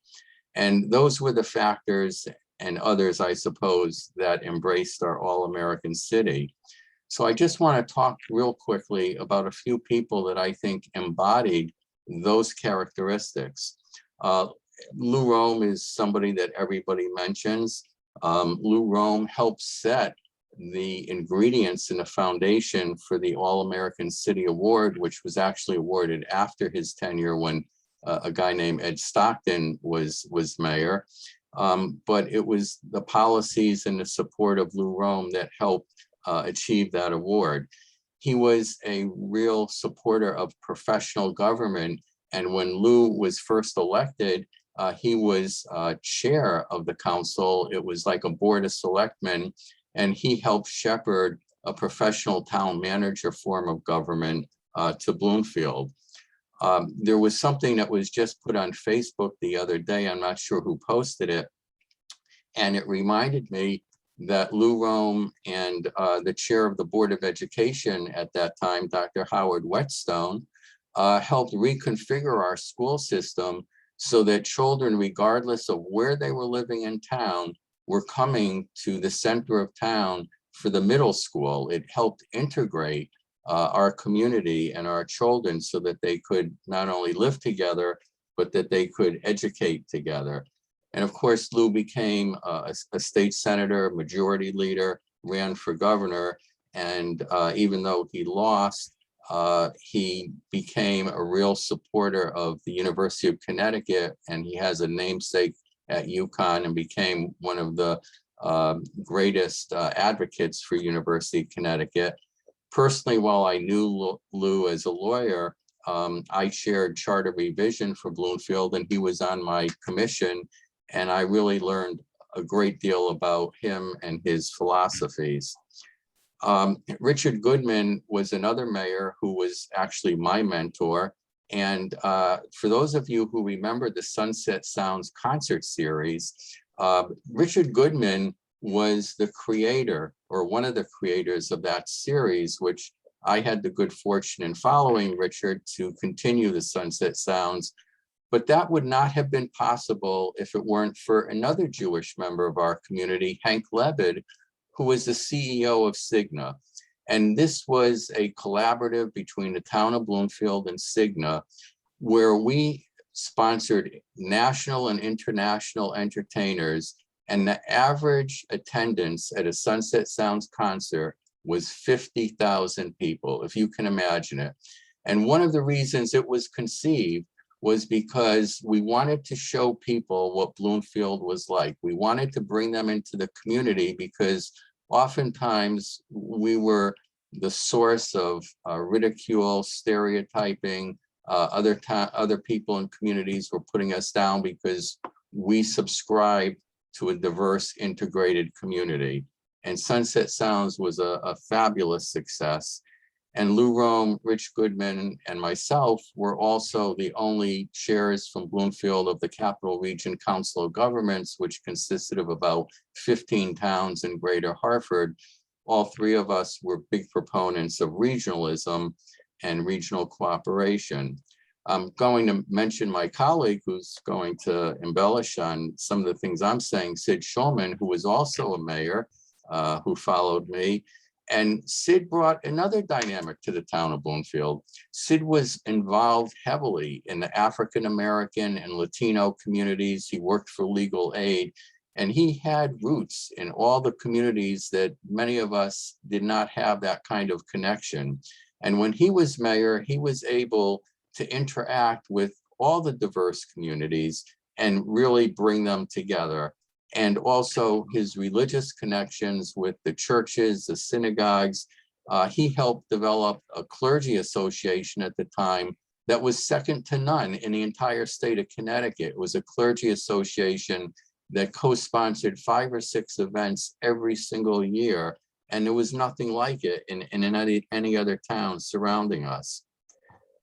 Speaker 10: And those were the factors and others, I suppose, that embraced our all-American city. So I just want to talk real quickly about a few people that I think embodied those characteristics. Lou Rome is somebody that everybody mentions. Lou Rome helped set the ingredients and the foundation for the All-American City Award, which was actually awarded after his tenure when a guy named Ed Stockton was mayor. But it was the policies and the support of Lou Rome that helped achieve that award. He was a real supporter of professional government. And when Lou was first elected, he was chair of the council. It was like a board of selectmen, and he helped shepherd a professional town manager form of government to Bloomfield. There was something that was just put on Facebook the other day. I'm not sure who posted it. And it reminded me that Lou Rome and the chair of the Board of Education at that time, Dr. Howard Whetstone, helped reconfigure our school system so that children, regardless of where they were living in town, were coming to the center of town for the middle school. It helped integrate our community and our children so that they could not only live together, but that they could educate together. And of course, Lou became a state senator, majority leader, ran for governor. And even though he lost, he became a real supporter of the University of Connecticut, and he has a namesake at UConn and became one of the greatest advocates for University of Connecticut. Personally, while I knew Lou as a lawyer, I shared charter revision for Bloomfield, and he was on my commission, and I really learned a great deal about him and his philosophies. Richard Goodman was another mayor who was actually my mentor. And for those of you who remember the Sunset Sounds concert series, Richard Goodman was the creator, or one of the creators of that series, which I had the good fortune in following Richard to continue the Sunset Sounds. But that would not have been possible if it weren't for another Jewish member of our community, Hank Lebed, who was the CEO of Cigna. And this was a collaborative between the town of Bloomfield and Cigna, where we sponsored national and international entertainers, and the average attendance at a Sunset Sounds concert was 50,000 people, if you can imagine it. And one of the reasons it was conceived was because we wanted to show people what Bloomfield was like. We wanted to bring them into the community because oftentimes we were the source of ridicule, stereotyping. Other people in communities were putting us down because we subscribed to a diverse, integrated community. And Sunset Sounds was a fabulous success. And Lou Rome, Rich Goodman, and myself were also the only chairs from Bloomfield of the Capital Region Council of Governments, which consisted of about 15 towns in Greater Hartford. All three of us were big proponents of regionalism and regional cooperation. I'm going to mention my colleague who's going to embellish on some of the things I'm saying, Sid Shulman, who was also a mayor who followed me. And Sid brought another dynamic to the town of Bloomfield. Sid was involved heavily in the African-American and Latino communities. He worked for legal aid, and he had roots in all the communities that many of us did not have that kind of connection. And when he was mayor, he was able to interact with all the diverse communities and really bring them together. And also his religious connections with the churches, the synagogues. He helped develop a clergy association at the time that was second to none in the entire state of Connecticut. It was a clergy association that co-sponsored 5 or 6 events every single year. And there was nothing like it in any other town surrounding us.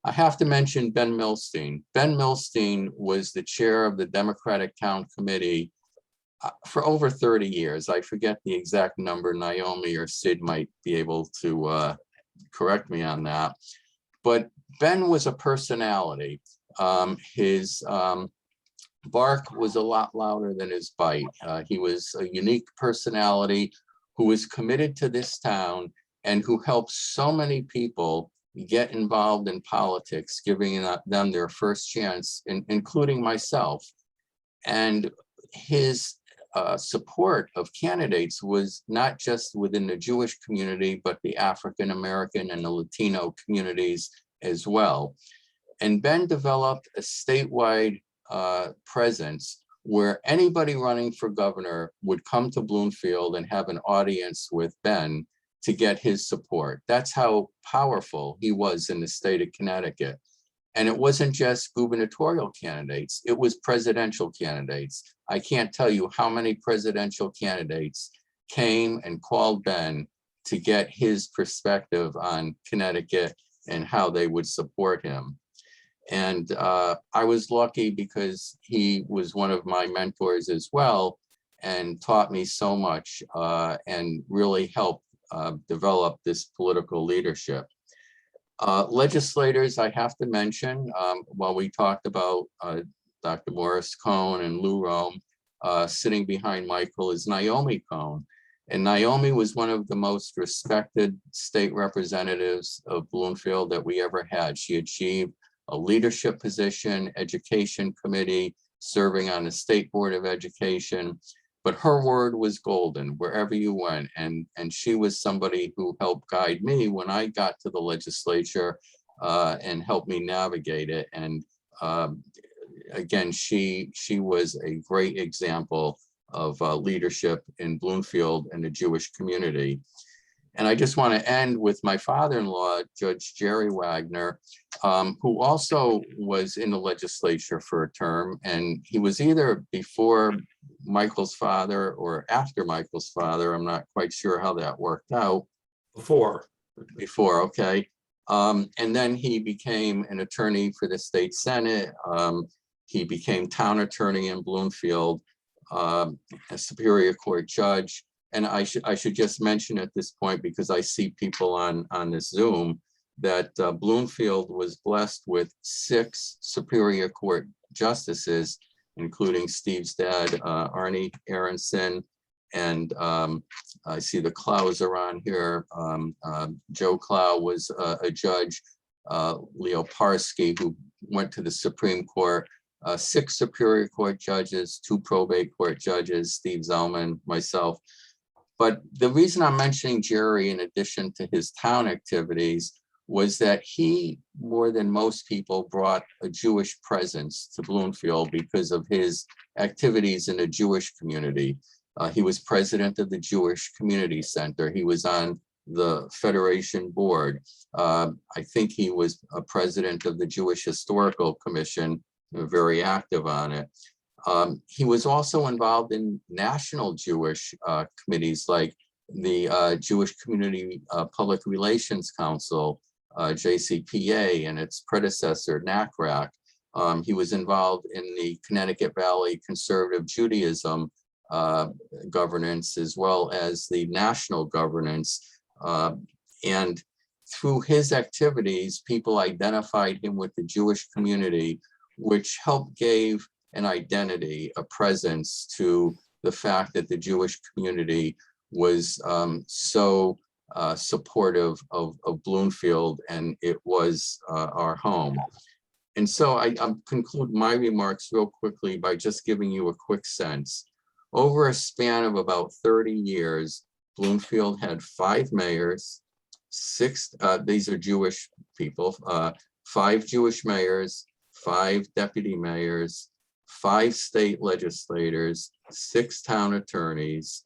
Speaker 10: I have to mention Ben Milstein. Ben Milstein was the chair of the Democratic Town Committee for over 30 years. I forget the exact number. Naomi or Sid might be able to correct me on that. But Ben was a personality. His bark was a lot louder than his bite. He was a unique personality who was committed to this town and who helped so many people get involved in politics, giving them their first chance, including myself. And his support of candidates was not just within the Jewish community, but the African American and the Latino communities as well. And Ben developed a statewide presence where anybody running for governor would come to Bloomfield and have an audience with Ben to get his support. That's how powerful he was in the state of Connecticut. And it wasn't just gubernatorial candidates, it was presidential candidates. I can't tell you how many presidential candidates came and called Ben to get his perspective on Connecticut and how they would support him. And I was lucky because he was one of my mentors as well and taught me so much and really helped develop this political leadership. Legislators, I have to mention, while we talked about Dr. Morris Cohn and Lou Rome, sitting behind Michael is Naomi Cohn. And Naomi was one of the most respected state representatives of Bloomfield that we ever had. She achieved a leadership position, education committee, serving on the State Board of Education. But her word was golden wherever you went. And she was somebody who helped guide me when I got to the legislature and helped me navigate it. And again, she was a great example of leadership in Bloomfield and the Jewish community. And I just want to end with my father-in-law, Judge Jerry Wagner, who also was in the legislature for a term. And he was either before Michael's father or after Michael's father. I'm not quite sure how that worked out.
Speaker 5: Before.
Speaker 10: Before, okay. And then he became an attorney for the state Senate. He became town attorney in Bloomfield, a Superior Court judge. And I should just mention at this point, because I see people on this Zoom, that Bloomfield was blessed with 6 Superior Court justices, including Steve's dad, Arnie Aronson, and I see the Clows are on here. Joe Clow was a judge, Leo Parsky, who went to the Supreme Court, 6 Superior Court judges, 2 probate court judges, Steve Zellman, myself. But the reason I'm mentioning Jerry, in addition to his town activities, was that he, more than most people, brought a Jewish presence to Bloomfield because of his activities in the Jewish community. He was president of the Jewish Community Center. He was on the Federation Board. I think he was a president of the Jewish Historical Commission, very active on it. He was also involved in national Jewish committees like the Jewish Community Public Relations Council, JCPA, and its predecessor, NACRAC. He was involved in the Connecticut Valley Conservative Judaism governance, as well as the national governance. And through his activities, people identified him with the Jewish community, which helped give an identity, a presence to the fact that the Jewish community was so supportive of Bloomfield, and it was our home. And so I conclude my remarks real quickly by just giving you a quick sense. Over a span of about 30 years, Bloomfield had 5 mayors, 6, these are Jewish people, 5 Jewish mayors, 5 deputy mayors, 5 state legislators, 6 town attorneys,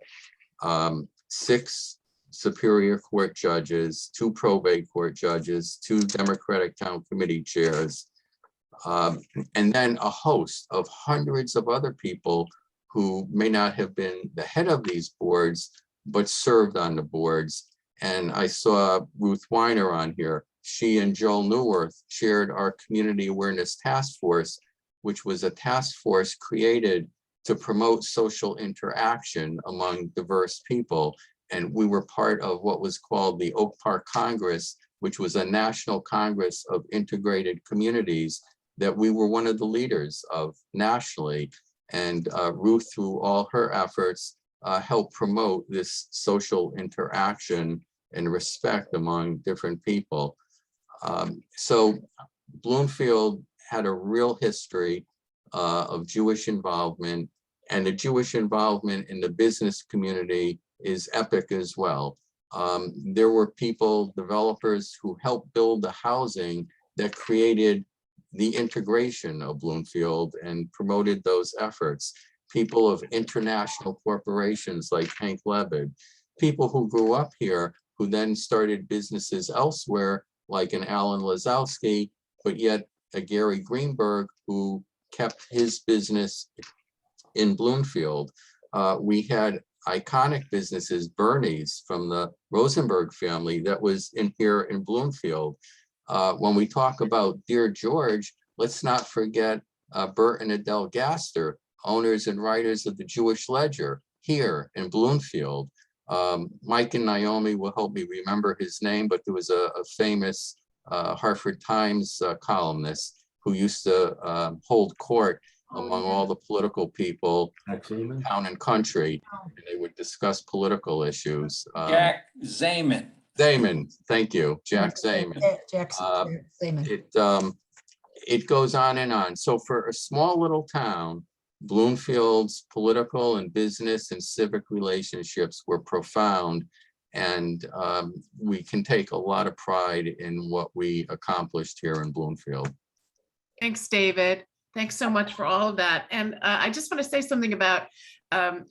Speaker 10: 6 Superior Court judges, 2 probate court judges, 2 Democratic Town Committee chairs, and then a host of hundreds of other people who may not have been the head of these boards, but served on the boards. And I saw Ruth Weiner on here. She and Joel Neuwirth chaired our Community Awareness Task Force, which was a task force created to promote social interaction among diverse people. And we were part of what was called the Oak Park Congress, which was a national congress of integrated communities that we were one of the leaders of nationally. And Ruth, through all her efforts, helped promote this social interaction and respect among different people. So Bloomfield had a real history of Jewish involvement, and the Jewish involvement in the business community is epic as well. There were people, developers, who helped build the housing that created the integration of Bloomfield and promoted those efforts. People of international corporations like Hank Lebed, people who grew up here, who then started businesses elsewhere, like an Alan Lazowski, but yet a Gary Greenberg, who kept his business in Bloomfield. We had iconic businesses, Bernie's from the Rosenberg family, that was in here in Bloomfield. When we talk about Dear George, let's not forget Bert and Adele Gaster, owners and writers of the Jewish Ledger here in Bloomfield. Mike and Naomi will help me remember his name, but there was a famous Hartford Times columnist who used to hold court among all the political people, town and country, and they would discuss political issues.
Speaker 11: Jack Zeman.
Speaker 10: Zeman, thank you, Jack Zeman. It goes on and on. So for a small little town, Bloomfield's political and business and civic relationships were profound, and we can take a lot of pride in what we accomplished here in Bloomfield.
Speaker 3: Thanks, David. Thanks so much for all of that. And I just want to say something about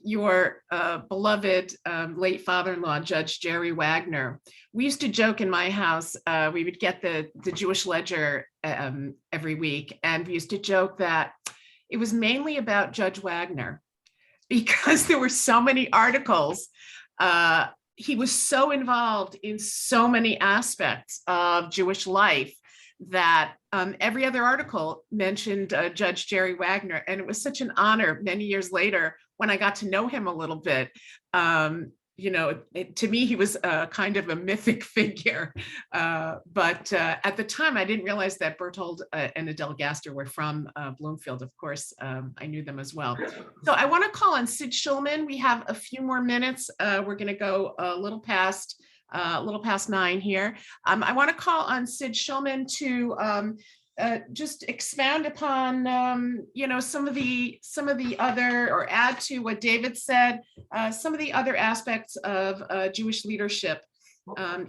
Speaker 3: your beloved late father-in-law, Judge Jerry Wagner. We used to joke in my house, we would get the Jewish Ledger every week, and we used to joke that it was mainly about Judge Wagner because there were so many articles. He was so involved in so many aspects of Jewish life that every other article mentioned Judge Jerry Wagner. And it was such an honor many years later when I got to know him a little bit. You know, to me, he was kind of a mythic figure. But at the time, I didn't realize that Berthold and Adele Gaster were from Bloomfield. Of course, I knew them as well. So I want to call on Sid Schulman. We have a few more minutes. We're going to go a little past 9 here. I want to call on Sid Schulman to just expound upon, you know, some of the other, or add to what David said, some of the other aspects of Jewish leadership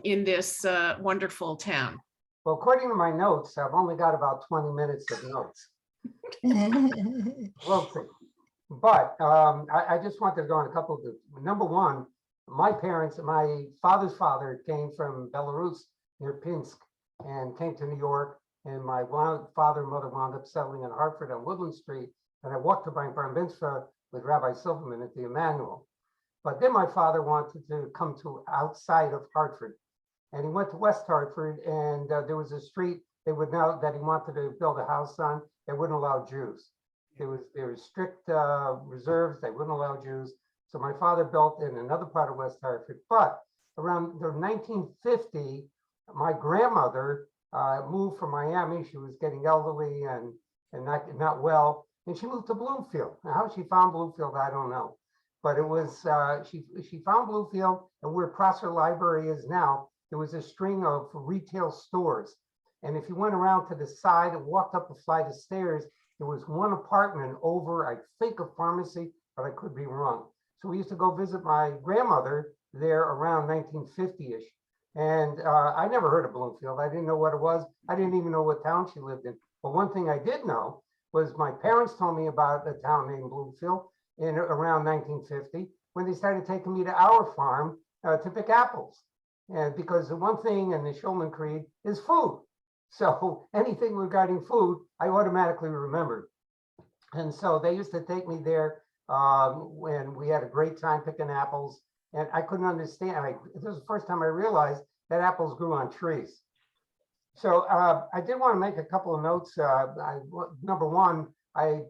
Speaker 3: in this wonderful town.
Speaker 12: Well, according to my notes, I've only got about 20 minutes of notes. We'll see. But I just wanted to go on a couple of the, number one, my parents, my father's father came from Belarus near Pinsk and came to New York. And my father and mother wound up settling in Hartford on Woodland Street. And I walked to my bar mitzvah with Rabbi Silverman at the Emmanuel. But then my father wanted to come to outside of Hartford. And he went to West Hartford, and there was a street they would now that he wanted to build a house on. They wouldn't allow Jews. There was strict reserves. They wouldn't allow Jews. So my father built in another part of West Hartford. But around 1950, my grandmother moved from Miami. She was getting elderly and not well, and she moved to Bloomfield. Now, how she found Bloomfield, I don't know, but it was she found Bloomfield, and where Prosser Library is now, there was a string of retail stores, and if you went around to the side and walked up a flight of stairs, there was one apartment over, I think, a pharmacy, but I could be wrong. So we used to go visit my grandmother there around 1950-ish. And I never heard of Bloomfield. I didn't know what it was. I didn't even know what town she lived in. But one thing I did know was my parents told me about a town named Bloomfield in around 1950 when they started taking me to our farm to pick apples. And because the one thing in the Schulman Creed is food. So anything regarding food, I automatically remembered. And so they used to take me there when we had a great time picking apples. And I couldn't understand. This was the first time I realized that apples grew on trees. So I did want to make a couple of notes. Number one,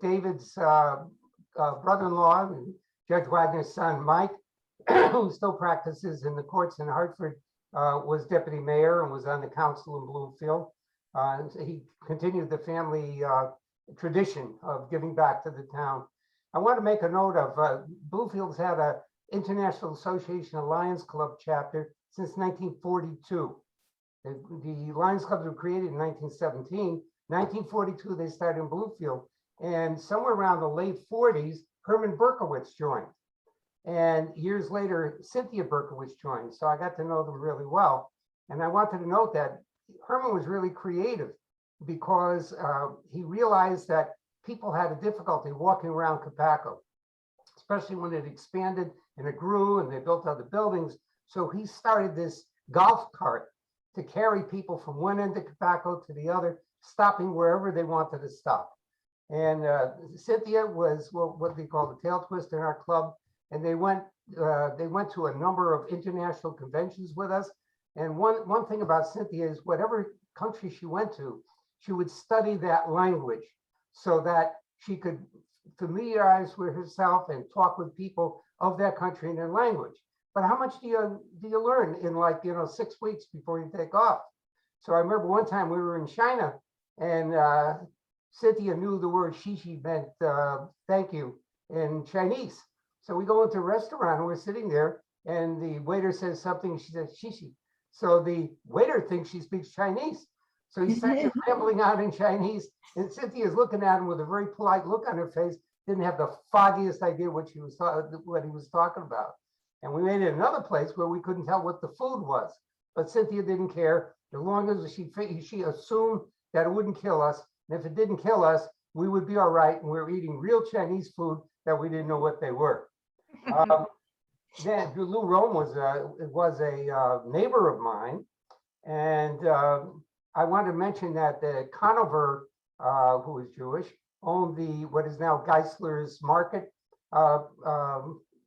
Speaker 12: David's brother-in-law, Judge Wagner's son, Mike, who still practices in the courts in Hartford, was deputy mayor and was on the council in Bloomfield. And so he continued the family tradition of giving back to the town. I want to make a note of Bloomfield's had a International Association of Lions Club chapter since 1942. The Lions Clubs were created in 1917. 1942, they started in Bloomfield. And somewhere around the late 40s, Herman Berkowitz joined. And years later, Cynthia Berkowitz joined. So I got to know them really well. And I wanted to note that Herman was really creative because he realized that people had a difficulty walking around Capaco, especially when it expanded and it grew and they built other buildings. So he started this golf cart to carry people from one end of Capaco to the other, stopping wherever they wanted to stop. And Cynthia was what they call the tail twister in our club. And they went to a number of international conventions with us. And one thing about Cynthia is whatever country she went to, she would study that language so that she could familiarize with herself and talk with people of that country in their language. But how much do you learn in 6 weeks before you take off? So I remember one time we were in China and Cynthia knew the word shishi meant thank you in Chinese. So we go into a restaurant and we're sitting there and the waiter says something, she says shishi. So the waiter thinks she speaks Chinese. So he started rambling out in Chinese and Cynthia's looking at him with a very polite look on her face, didn't have the foggiest idea what he was talking about. And we made it another place where we couldn't tell what the food was, but Cynthia didn't care as long as she assumed that it wouldn't kill us. And if it didn't kill us, we would be all right. And we were eating real Chinese food that we didn't know what they were. Then Lou Rome was a neighbor of mine, and I want to mention that Conover, who is Jewish, owned what is now Geisler's Market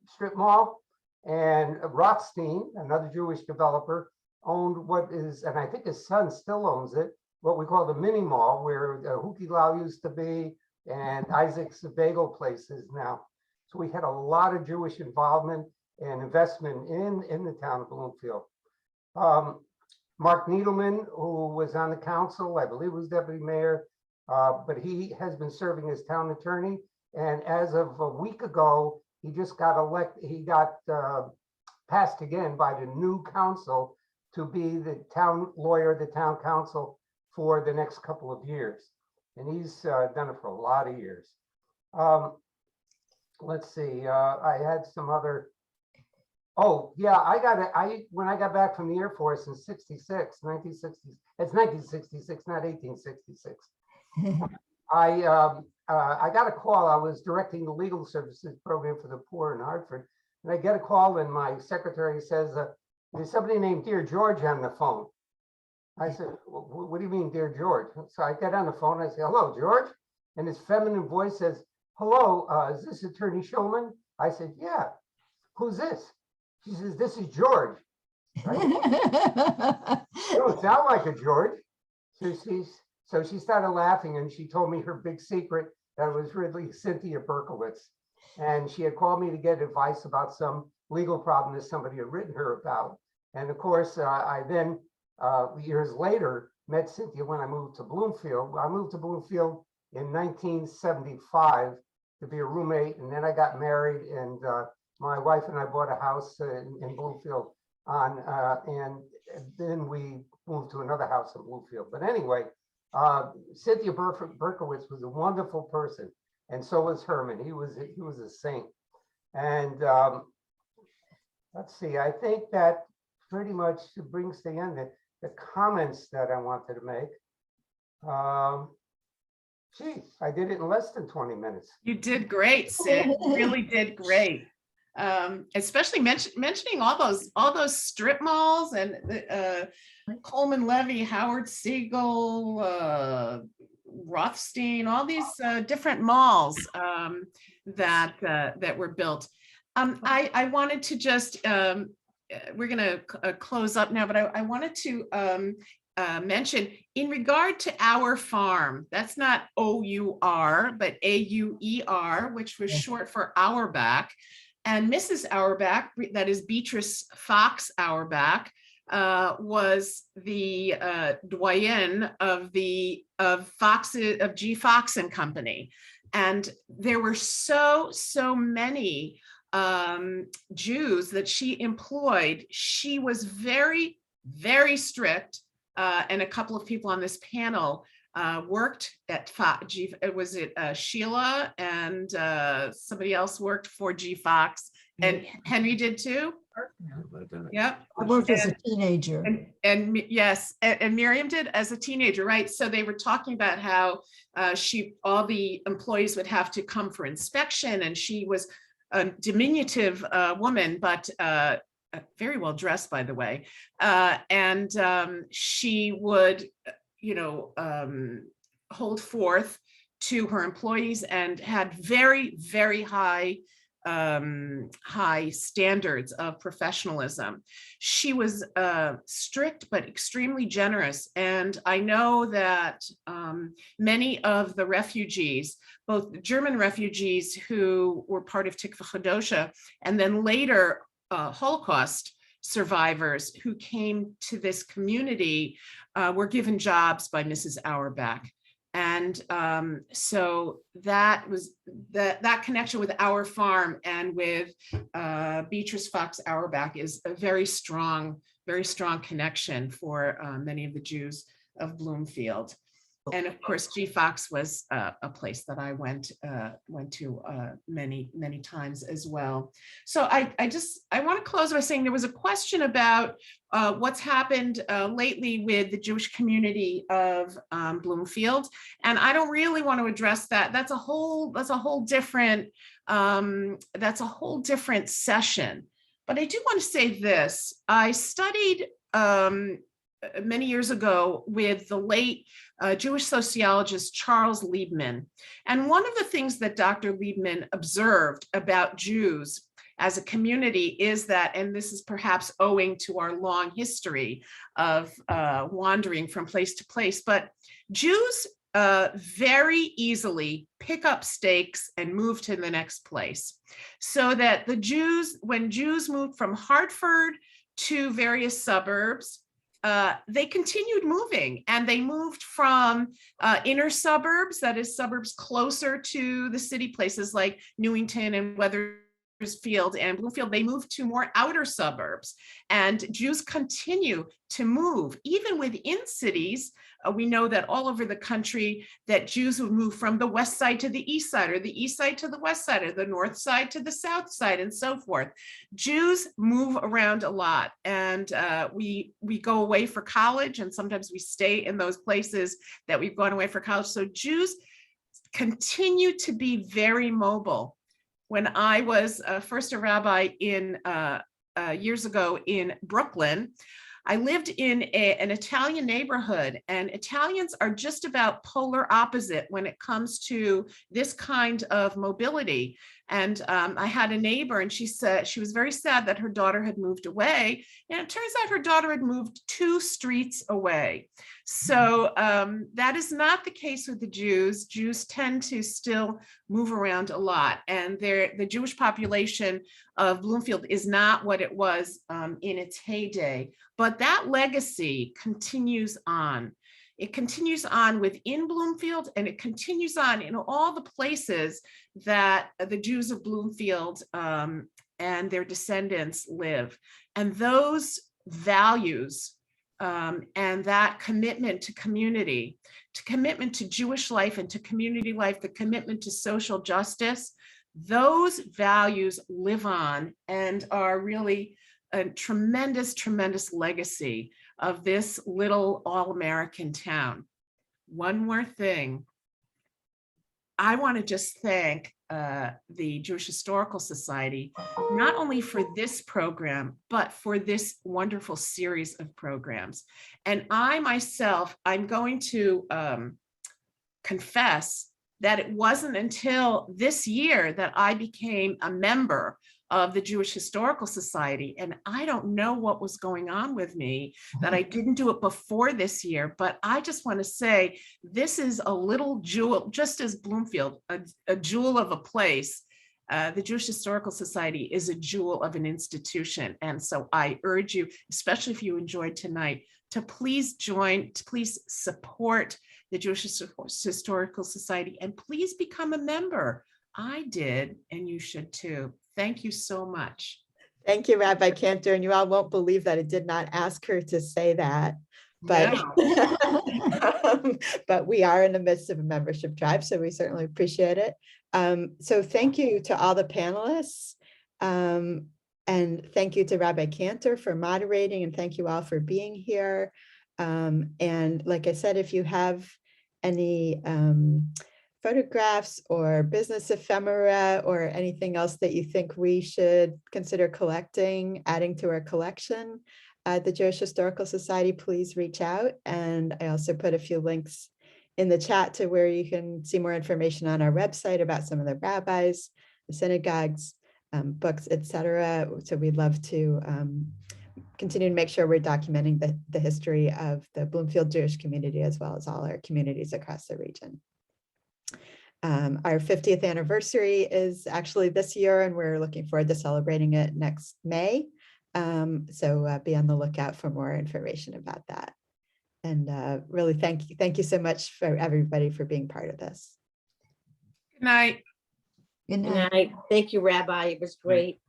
Speaker 12: strip mall, and Rothstein, another Jewish developer, owned what is, and I think his son still owns it, what we call the mini mall, where Huki Lau used to be, and Isaac's bagel place is now. So we had a lot of Jewish involvement and investment in the town of Bloomfield. Mark Needleman, who was on the council, I believe was deputy mayor, but he has been serving as town attorney. And as of a week ago, he just got elected, he got passed again by the new council to be the town lawyer, the town council for the next couple of years. And he's done it for a lot of years. Let's see, I had some other, oh yeah, when I got back from the Air Force in 1966, it's 1966, not 1866. I got a call. I was directing the legal services program for the poor in Hartford. And I get a call and my secretary says, there's somebody named Dear George on the phone. I said, what do you mean, Dear George? So I get on the phone, I say, hello, George. And his feminine voice says, hello, is this Attorney Shulman? I said, yeah. Who's this? She says, this is George. Right? You don't sound like a George. So she started laughing and she told me her big secret that it was really Cynthia Berkowitz. And she had called me to get advice about some legal problem that somebody had written her about. And of course, I then, years later, met Cynthia when I moved to Bloomfield. I moved to Bloomfield in 1975 to be a roommate. And then I got married and my wife and I bought a house in Bloomfield and then we moved to another house in Bloomfield. But anyway, Cynthia Berkowitz was a wonderful person, and so was Herman. He was a saint. And let's see, I think that pretty much brings to the end the comments that I wanted to make. Geez, I did it in less than 20 minutes.
Speaker 3: You did great, Sid. You really did great. Especially mentioning all those strip malls and Coleman Levy, Howard Siegel, Rothstein, all these different malls that were built. I wanted to just we're going to close up now, but I wanted to mention in regard to Our Farm, that's not O-U-R, but A-U-E-R, which was short for Auerbach. And Mrs. Auerbach, that is Beatrice Fox Auerbach, was the doyen of G. Fox and Company. And there were so many Jews that she employed. She was very, very strict. And a couple of people on this panel worked at was it Sheila and somebody else worked for G. Fox, and Henry did too. Yep.
Speaker 6: I worked as a teenager.
Speaker 3: And yes, and Miriam did as a teenager, right? So they were talking about how all the employees would have to come for inspection, and she was a diminutive woman, but very well dressed, by the way. And she would, hold forth to her employees and had very, very high standards of professionalism. She was strict but extremely generous. And I know that many of the refugees, both the German refugees who were part of Tikva Chadosha, and then later Holocaust survivors who came to this community were given jobs by Mrs. Auerbach. And so that was that connection with our farm and with Beatrice Fox Auerbach is a very strong connection for many of the Jews of Bloomfield. And of course, G. Fox was a place that I went to many times as well. So I want to close by saying there was a question about what's happened lately with the Jewish community of Bloomfield, and I don't really want to address that. That's a whole different session. But I do want to say this: I studied many years ago with the late Jewish sociologist Charles Liebman. And one of the things that Dr. Liebman observed about Jews as a community is that, and this is perhaps owing to our long history of wandering from place to place, but Jews very easily pick up stakes and move to the next place. So that when Jews moved from Hartford to various suburbs, they continued moving, and they moved from inner suburbs, that is suburbs closer to the city, places like Newington and Wethersfield and Bloomfield. They moved to more outer suburbs, and Jews continue to move even within cities. We know that all over the country that Jews would move from the west side to the east side, or the east side to the west side, or the north side to the south side, and so forth. Jews move around a lot, and we go away for college, and sometimes we stay in those places that we've gone away for college. So Jews continue to be very mobile. When I was first a rabbi years ago in Brooklyn, I lived in an Italian neighborhood, and Italians are just about polar opposite when it comes to this kind of mobility. And I had a neighbor, and she said she was very sad that her daughter had moved away. And it turns out her daughter had moved 2 streets away. So that is not the case with the Jews. Jews tend to still move around a lot. And the Jewish population of Bloomfield is not what it was in its heyday. But that legacy continues on. It continues on within Bloomfield, and it continues on in all the places that the Jews of Bloomfield and their descendants live. And those values and that commitment to community, to commitment to Jewish life and to community life, the commitment to social justice, those values live on and are really a tremendous, tremendous legacy of this little all-American town. One more thing. I want to just thank the Jewish Historical Society, not only for this program, but for this wonderful series of programs. And I myself, I'm going to confess that it wasn't until this year that I became a member of the Jewish Historical Society. And I don't know what was going on with me that I didn't do it before this year, but I just want to say, this is a little jewel, just as Bloomfield, a jewel of a place. The Jewish Historical Society is a jewel of an institution. And so I urge you, especially if you enjoyed tonight, to please join, to please support the Jewish Historical Society, and please become a member. I did, and you should too. Thank you so much.
Speaker 2: Thank you, Rabbi Cantor, and you all won't believe that I did not ask her to say that. But, but we are in the midst of a membership drive, so we certainly appreciate it. So thank you to all the panelists. And thank you to Rabbi Cantor for moderating, and thank you all for being here. And like I said, if you have any photographs or business ephemera or anything else that you think we should consider collecting, adding to our collection, the Jewish Historical Society, please reach out. And I also put a few links in the chat to where you can see more information on our website about some of the rabbis, the synagogues, books, etc. So we'd love to continue to make sure we're documenting the history of the Bloomfield Jewish community, as well as all our communities across the region. Our 50th anniversary is actually this year, and we're looking forward to celebrating it next May. So be on the lookout for more information about that. And really thank you so much for everybody for being part of this.
Speaker 3: Good night.
Speaker 6: Good
Speaker 7: Good
Speaker 6: night.
Speaker 7: night. Thank you, Rabbi. It was great.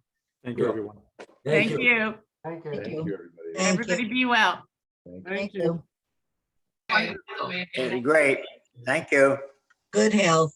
Speaker 9: Thank you, everyone.
Speaker 3: Thank you.
Speaker 12: Thank you.
Speaker 1: Thank you, everybody.
Speaker 3: Everybody be well.
Speaker 9: Thank
Speaker 6: you.
Speaker 11: It'll be great. Thank you.
Speaker 13: Good health.